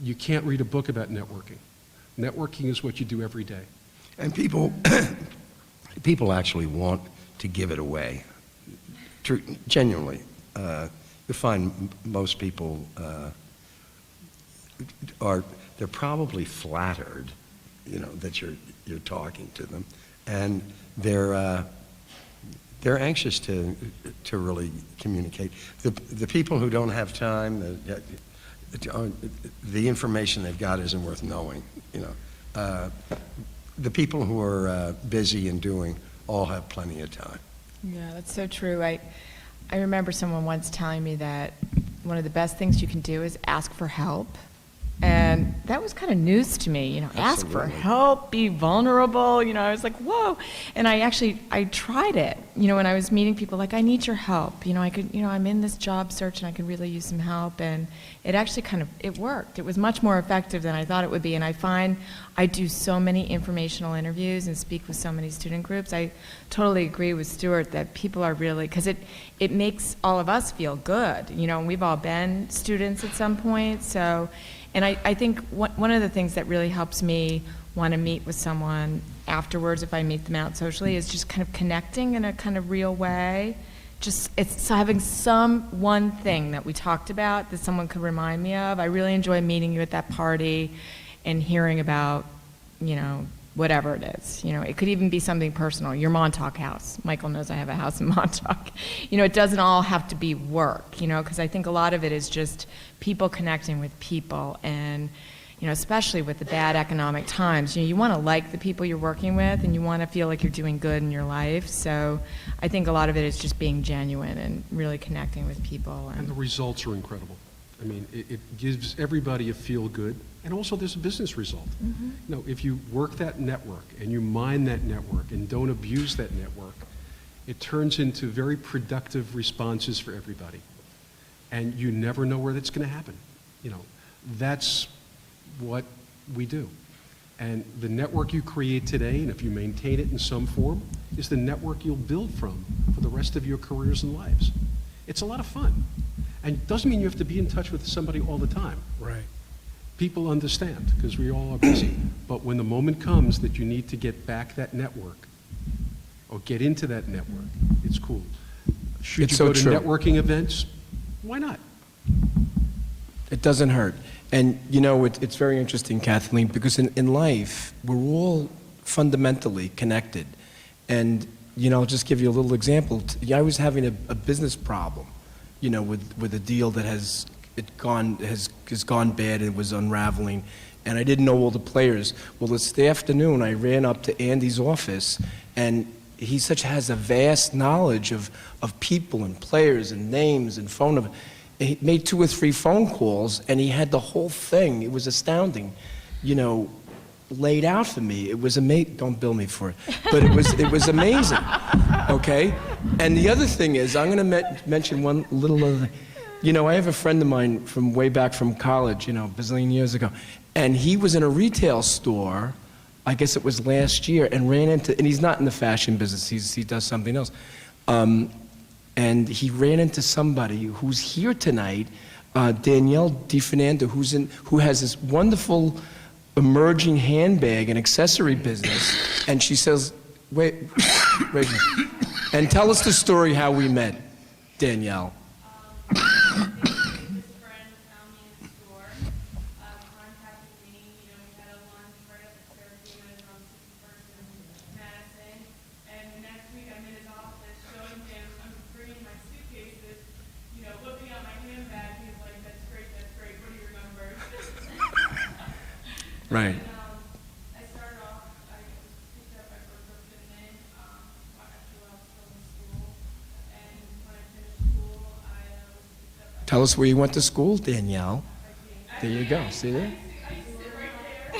You can't read a book about networking. Networking is what you do every day. And people actually want to give it away. Genuinely. You find most people they're probably flattered, that you're talking to them, and they're anxious to really communicate. The people who don't have time, the information they've got isn't worth knowing. The people who are busy and doing all have plenty of time. Yeah, that's so true. I remember someone once telling me that one of the best things you can do is ask for help. And that was kind of news to me, ask for Absolutely. help, be vulnerable, I was like, whoa. And I tried it, when I was meeting people, like, I need your help, I'm in this job search and I could really use some help. And it actually it worked. It was much more effective than I thought it would be. And I find I do so many informational interviews and speak with so many student groups. I totally agree with Stuart that people are really, because it makes all of us feel good, and we've all been students at some point, so. And I think one of the things that really helps me want to meet with someone afterwards, if I meet them out socially, is just kind of connecting in a kind of real way. It's having some one thing that we talked about that someone could remind me of. I really enjoy meeting you at that party and hearing about, whatever it is. It could even be something personal. Your Montauk house. Michael knows I have a house in Montauk. It doesn't all have to be work, because I think a lot of it is just people connecting with people, and, especially with the bad economic times, you want to like the people you're working with, and you want to feel like you're doing good in your life. So I think a lot of it is just being genuine and really connecting with people. And the results are incredible. I mean, it gives everybody a feel good, and also there's a business result. If you work that network and you mine that network and don't abuse that network, it turns into very productive responses for everybody. And you never know where that's going to happen. That's what we do. And the network you create today, and if you maintain it in some form, is the network you'll build from for the rest of your careers and lives. It's a lot of fun. And it doesn't mean you have to be in touch with somebody all the time. Right. People understand, because we all are busy. But when the moment comes that you need to get back that network, or get into that network, it's cool. Should It's you so go to true. networking events? Why not? It doesn't hurt. And, it's very interesting, Kathleen, because in life, we're all fundamentally connected. And, I'll just give you a little example. I was having a business problem, with a deal that has gone bad and was unraveling, and I didn't know all the players. Well, this afternoon, I ran up to Andy's office, and he has a vast knowledge of people and players and names and phone numbers. He made 2 or 3 phone calls, and he had the whole thing. It was astounding, laid out for me. It was amazing. Don't bill me for it, but it was amazing. Okay, and the other thing is, I'm going to mention one little other thing. I have a friend of mine from way back from college, a bazillion years ago, And he was in a retail store, I guess it was last year, and ran into, and he's not in the fashion business, he does something else. And he ran into somebody who's here tonight, Danielle DiFernando, who has this wonderful emerging handbag and accessory business. And she says, wait, and tell us the story how we met, Danielle. This friend found me in the store, contacted me, we had a lunch right at the Fairview and on 61st and Madison, and the next week I'm in his office showing him, I'm bringing my suitcases, looking at my handbag, he's like, that's great, what are your numbers? Right. I started off, I picked up my first opening, actually while I was still in school, and when I finished school, I was picked up by Tell us where you went to school, Danielle. There you go. See that?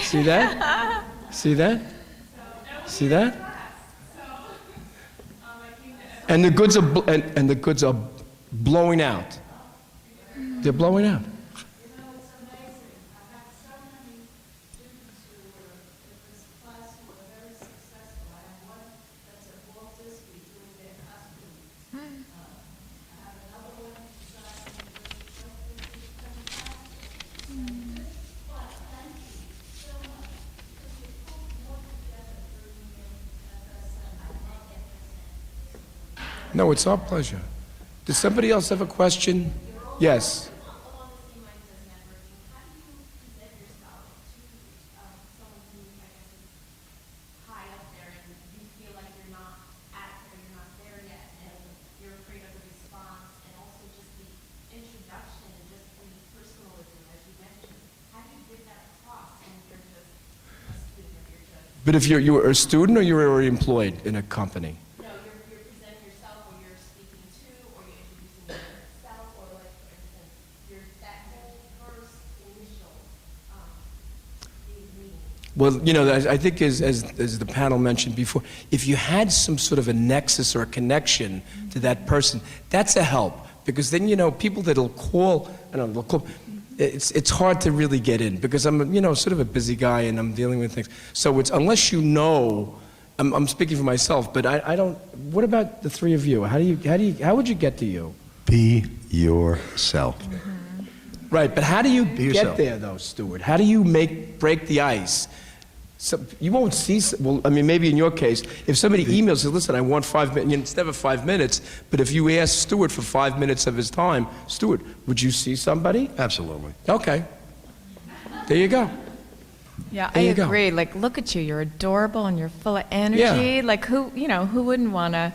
See that? See that? See that? And the goods are and the goods are blowing out. They're blowing out. It's amazing. I have so many students who were in this class who were very successful. I have one that's at Walt Disney doing their costumes. I have another one designing this fantastic. But thank you so much because you pulled more together through me, as I said, I love it. No, it's our pleasure. Does somebody else have a question? Yes. along the same lines as networking, how do you present yourself to someone who, I guess, is high up there and you feel like you're not at it or you're not there yet and you're afraid of the response and also just the introduction and just the personalism, as you mentioned. How do you get that across when you're just a student or you're just, But if you were a student or you were already employed in a company? you're presenting yourself or you're speaking to or you're introducing yourself or like, for instance, that whole first initial meeting. Well, I think as the panel mentioned before, if you had some sort of a nexus or a connection to that person, that's a help. Because then, people that'll call, it's hard to really get in because I'm, sort of a busy guy and I'm dealing with things. So it's, unless I'm speaking for myself, but I don't, what about the three of you? How would you get to you? Be yourself. Right, but how do you Be get yourself. there, though, Stuart? How do you break the ice? So you won't see. Well, I mean, maybe in your case, if somebody emails says, "Listen, I want 5 minutes," it's never 5 minutes. But if you ask Stuart for 5 minutes of his time, Stuart, would you see somebody? Absolutely. Okay, there you go. Yeah, I There you go. agree. Like, look at you. You're adorable and you're full of energy. Yeah. Like, who wouldn't want to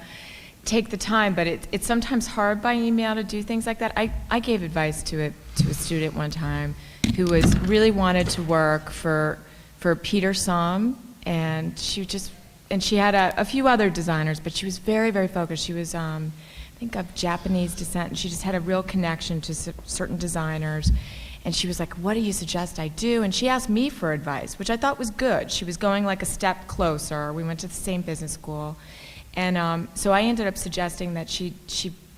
take the time? But it's sometimes hard by email to do things like that. I gave advice to a student one time who really wanted to work for Peter Somm, and she had a few other designers, but she was very, very focused. She was, I think, of Japanese descent, and she just had a real connection to certain designers. And she was like, "What do you suggest I do?" And she asked me for advice, which I thought was good. She was going like a step closer. We went to the same business school. And so I ended up suggesting that she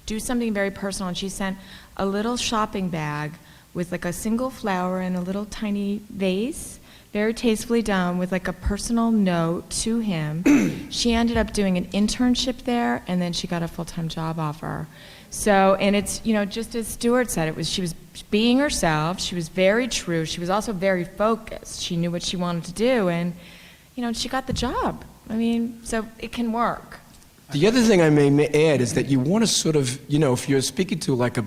do something very personal, and she sent a little shopping bag with like a single flower in a little tiny vase, very tastefully done, with like a personal note to him. She ended up doing an internship there, and then she got a full-time job offer. So, and it's, just as Stuart said, she was being herself, she was very true, she was also very focused, she knew what she wanted to do, and, she got the job. I mean, so it can work. The other thing I may add is that you want to sort of, if you're speaking to like a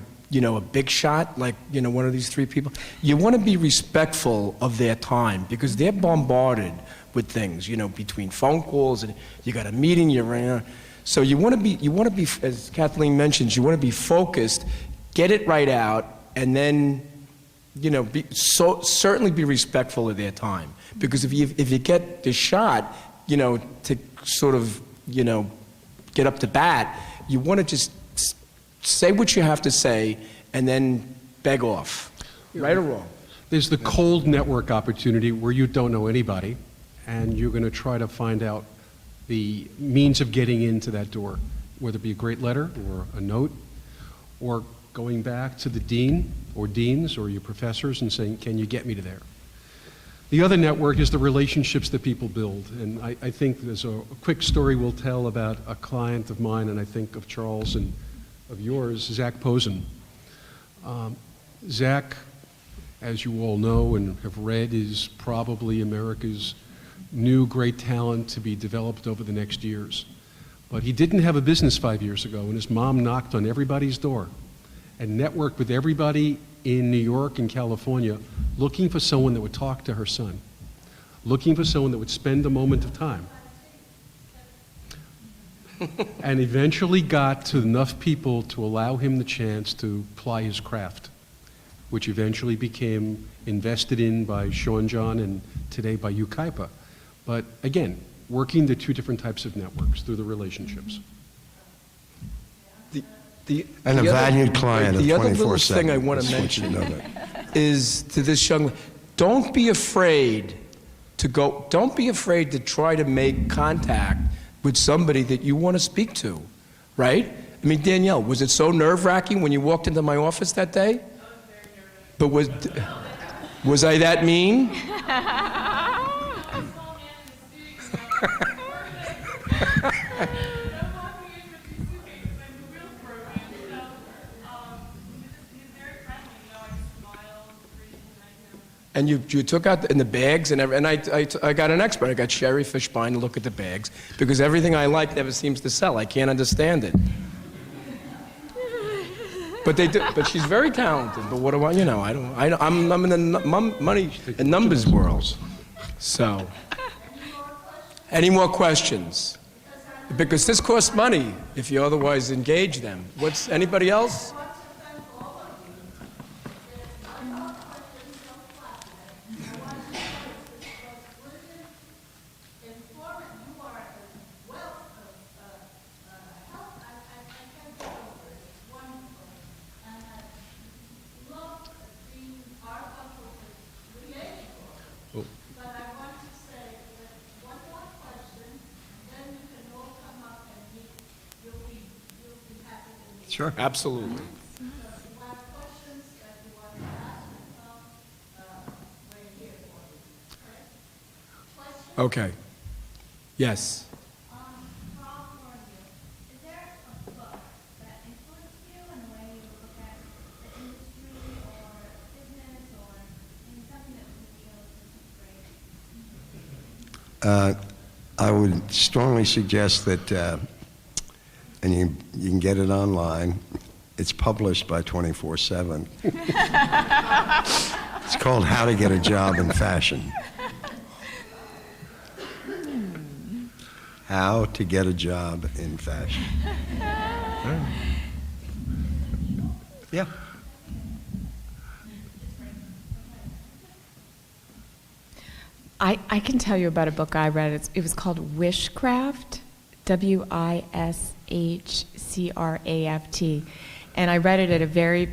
big shot, like, one of these three people, you want to be respectful of their time because they're bombarded with things, between phone calls and you got a meeting, you're around. So you want to be, as Kathleen mentions, you want to be focused, get it right out, and then, certainly be respectful of their time. Because if you get the shot, to sort of, get up to bat, you want to just say what you have to say and then beg off, right or wrong. There's the cold network opportunity where you don't know anybody, and you're going to try to find out the means of getting into that door, whether it be a great letter or a note, or going back to the dean or deans or your professors and saying, "Can you get me to there?" The other network is the relationships that people build. And I think there's a quick story we'll tell about a client of mine, and I think of Charles and of yours, Zac Posen. Zac, as you all know and have read, is probably America's new great talent to be developed over the next years. But he didn't have a business 5 years ago, and his mom knocked on everybody's door and networked with everybody in New York and California looking for someone that would talk to her son, looking for someone that would spend a moment of time. And eventually got to enough people to allow him the chance to ply his craft, which eventually became invested in by Sean John and today by Ukaipa. But again, working the two different types of networks through the relationships. And a valued client of 24/7. The other little thing I want to Just want you mention to know that. is to this young, don't be afraid to try to make contact with somebody that you want to speak to, right? I mean, Danielle, was it so nerve-wracking when you walked into my office that day? But was I that mean? And you took out in the bags, and I got an expert. I got Sherry Fishbein to look at the bags, because everything I like never seems to sell. I can't understand it. But they do. But she's very talented. But what do I? I'm in the money and numbers world. So, any more questions? Because this costs money if you otherwise engage them. Anybody else? Sure. Absolutely. Okay. Yes. Is there a book that influenced you in the way you look at the industry or business or something that you feel is great? I would strongly suggest that, and you can get it online. It's published by 24/7. It's called How to Get a Job in Fashion. How to Get a Job in Fashion. Yeah. I can tell you about a book I read. It was called Wishcraft, Wishcraft. And I read it at a very,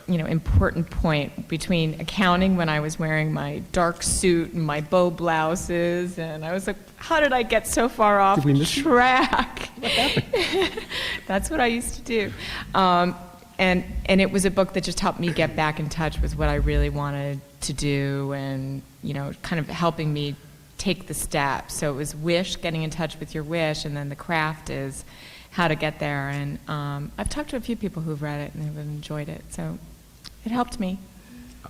important point between accounting, when I was wearing my dark suit and my bow blouses, and I was like, how did I get so far off Did we miss you? track? That's what I used to do. And it was a book that just helped me get back in touch with what I really wanted to do, and kind of helping me take the steps. So it was wish, getting in touch with your wish, and then the craft is how to get there. And I've talked to a few people who've read it and have enjoyed it, so it helped me.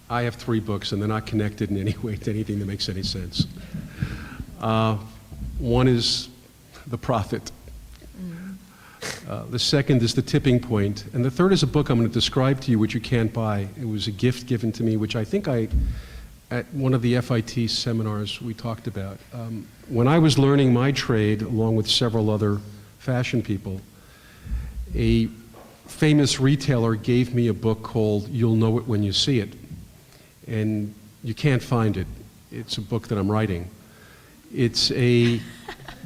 I have 3 books, and they're not connected in any way to anything that makes any sense. One is The Prophet. The second is The Tipping Point. And the third is a book I'm going to describe to you, which you can't buy. It was a gift given to me, which I think at one of the FIT seminars we talked about. When I was learning my trade, along with several other fashion people, a famous retailer gave me a book called You'll Know It When You See It. And you can't find it. It's a book that I'm writing. It's a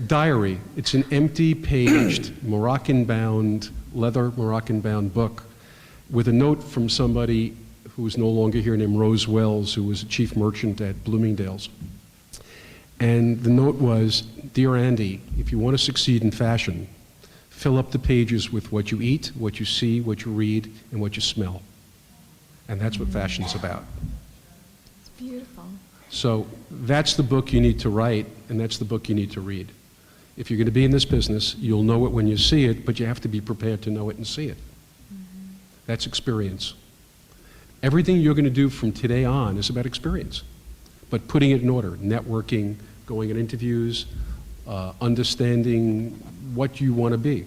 diary. It's an empty-paged, Moroccan-bound, leather Moroccan-bound book with a note from somebody who is no longer here named Rose Wells, who was a chief merchant at Bloomingdale's. And the note was, Dear Andy, if you want to succeed in fashion, fill up the pages with what you eat, what you see, what you read, and what you smell. And that's what fashion's about. It's beautiful. So that's the book you need to write, and that's the book you need to read. If you're going to be in this business, you'll know it when you see it, but you have to be prepared to know it and see it. That's experience. Everything you're going to do from today on is about experience, but putting it in order, networking, going on interviews, understanding what you want to be.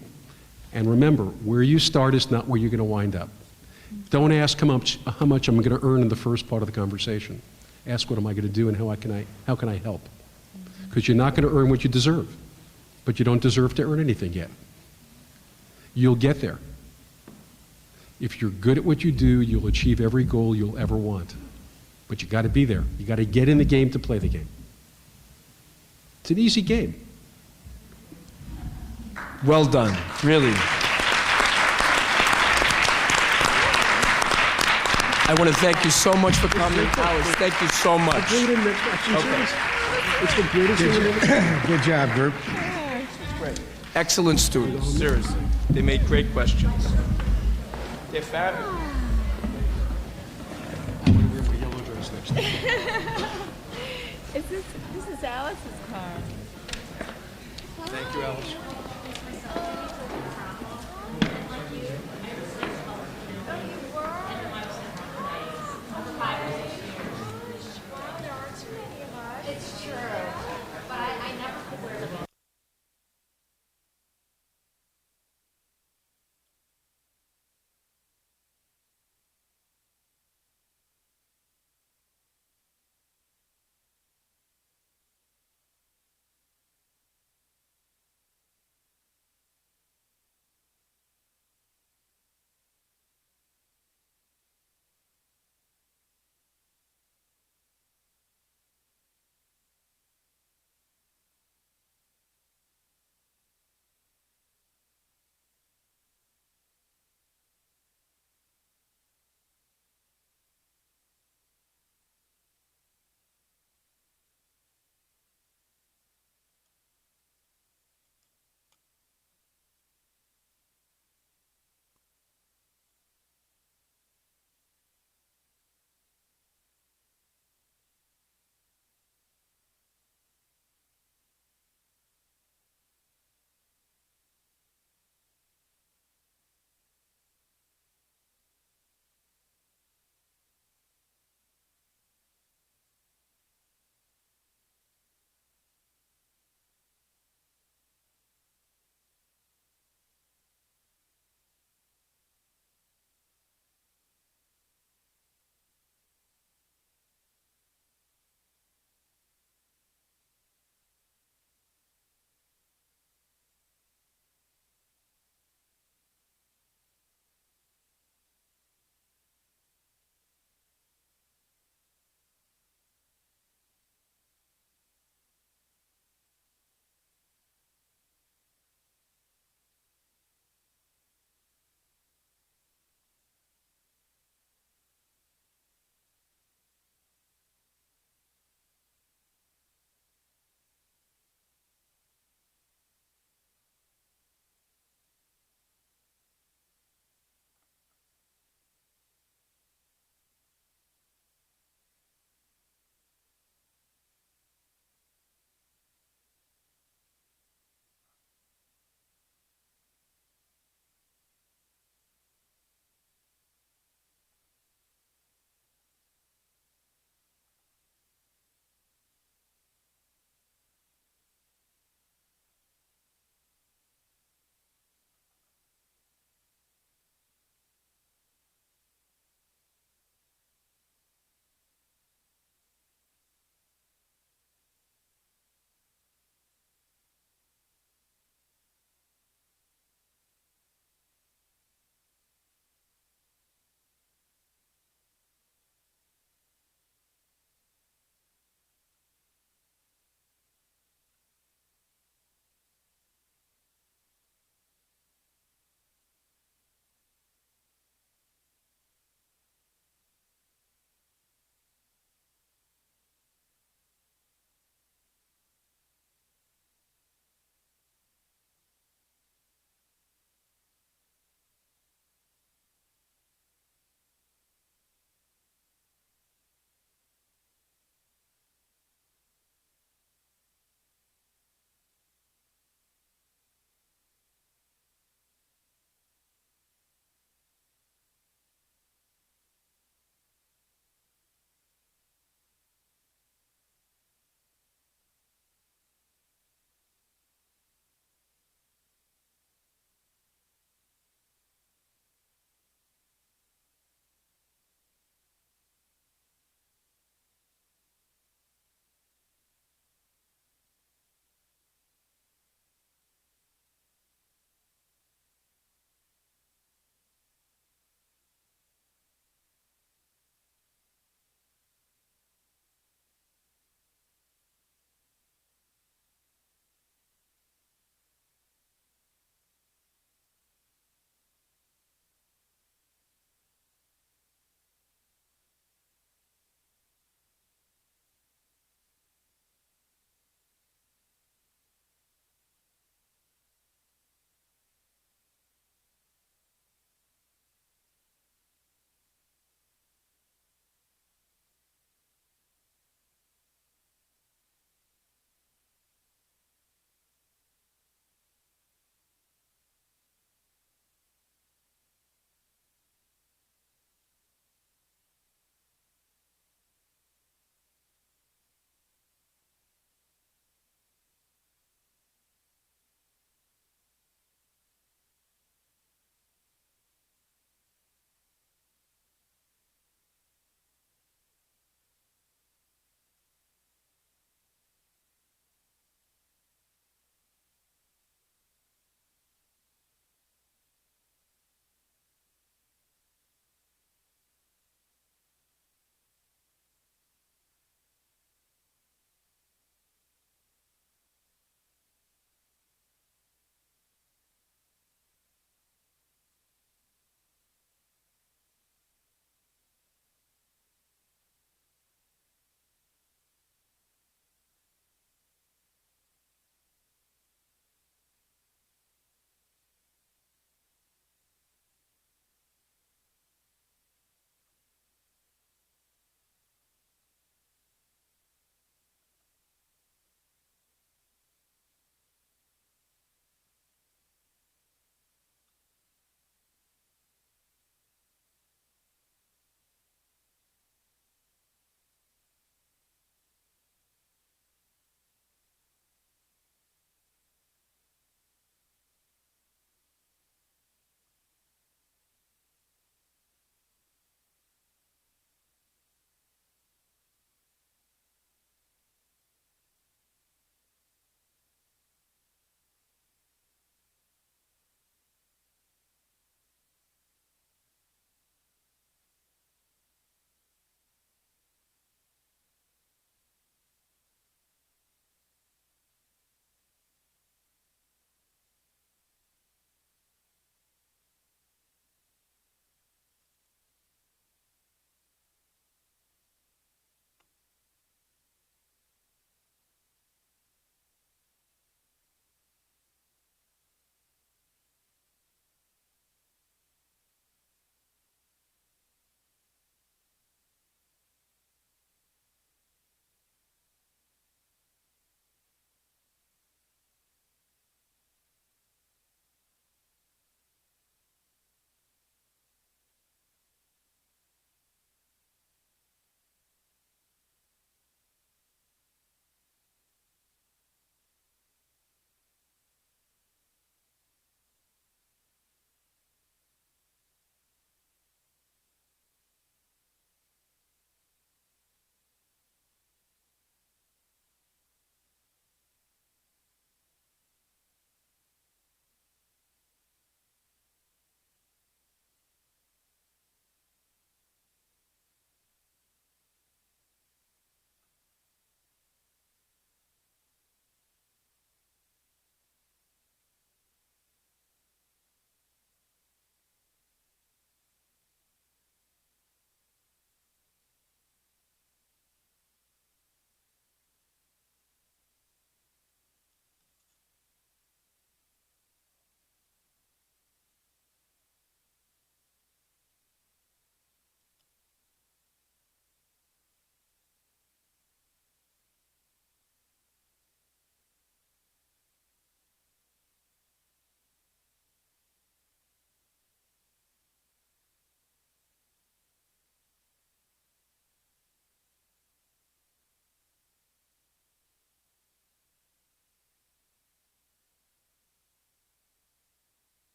And remember, where you start is not where you're going to wind up. Don't ask how much I'm going to earn in the first part of the conversation. Ask what am I going to do and how can I help? Because you're not going to earn what you deserve, but you don't deserve to earn anything yet. You'll get there. If you're good at what you do, you'll achieve every goal you'll ever want. But you got to be there. You got to get in the game to play the game. It's an easy game. Well done, really. I want to thank you so much for coming. Alice, thank you so much. It's the greatest thing. Good job, group. Excellent students, seriously. They made great questions. They're fabulous. I'm going to wear my yellow dress next time. This is Alice's car. Thank you, Alice.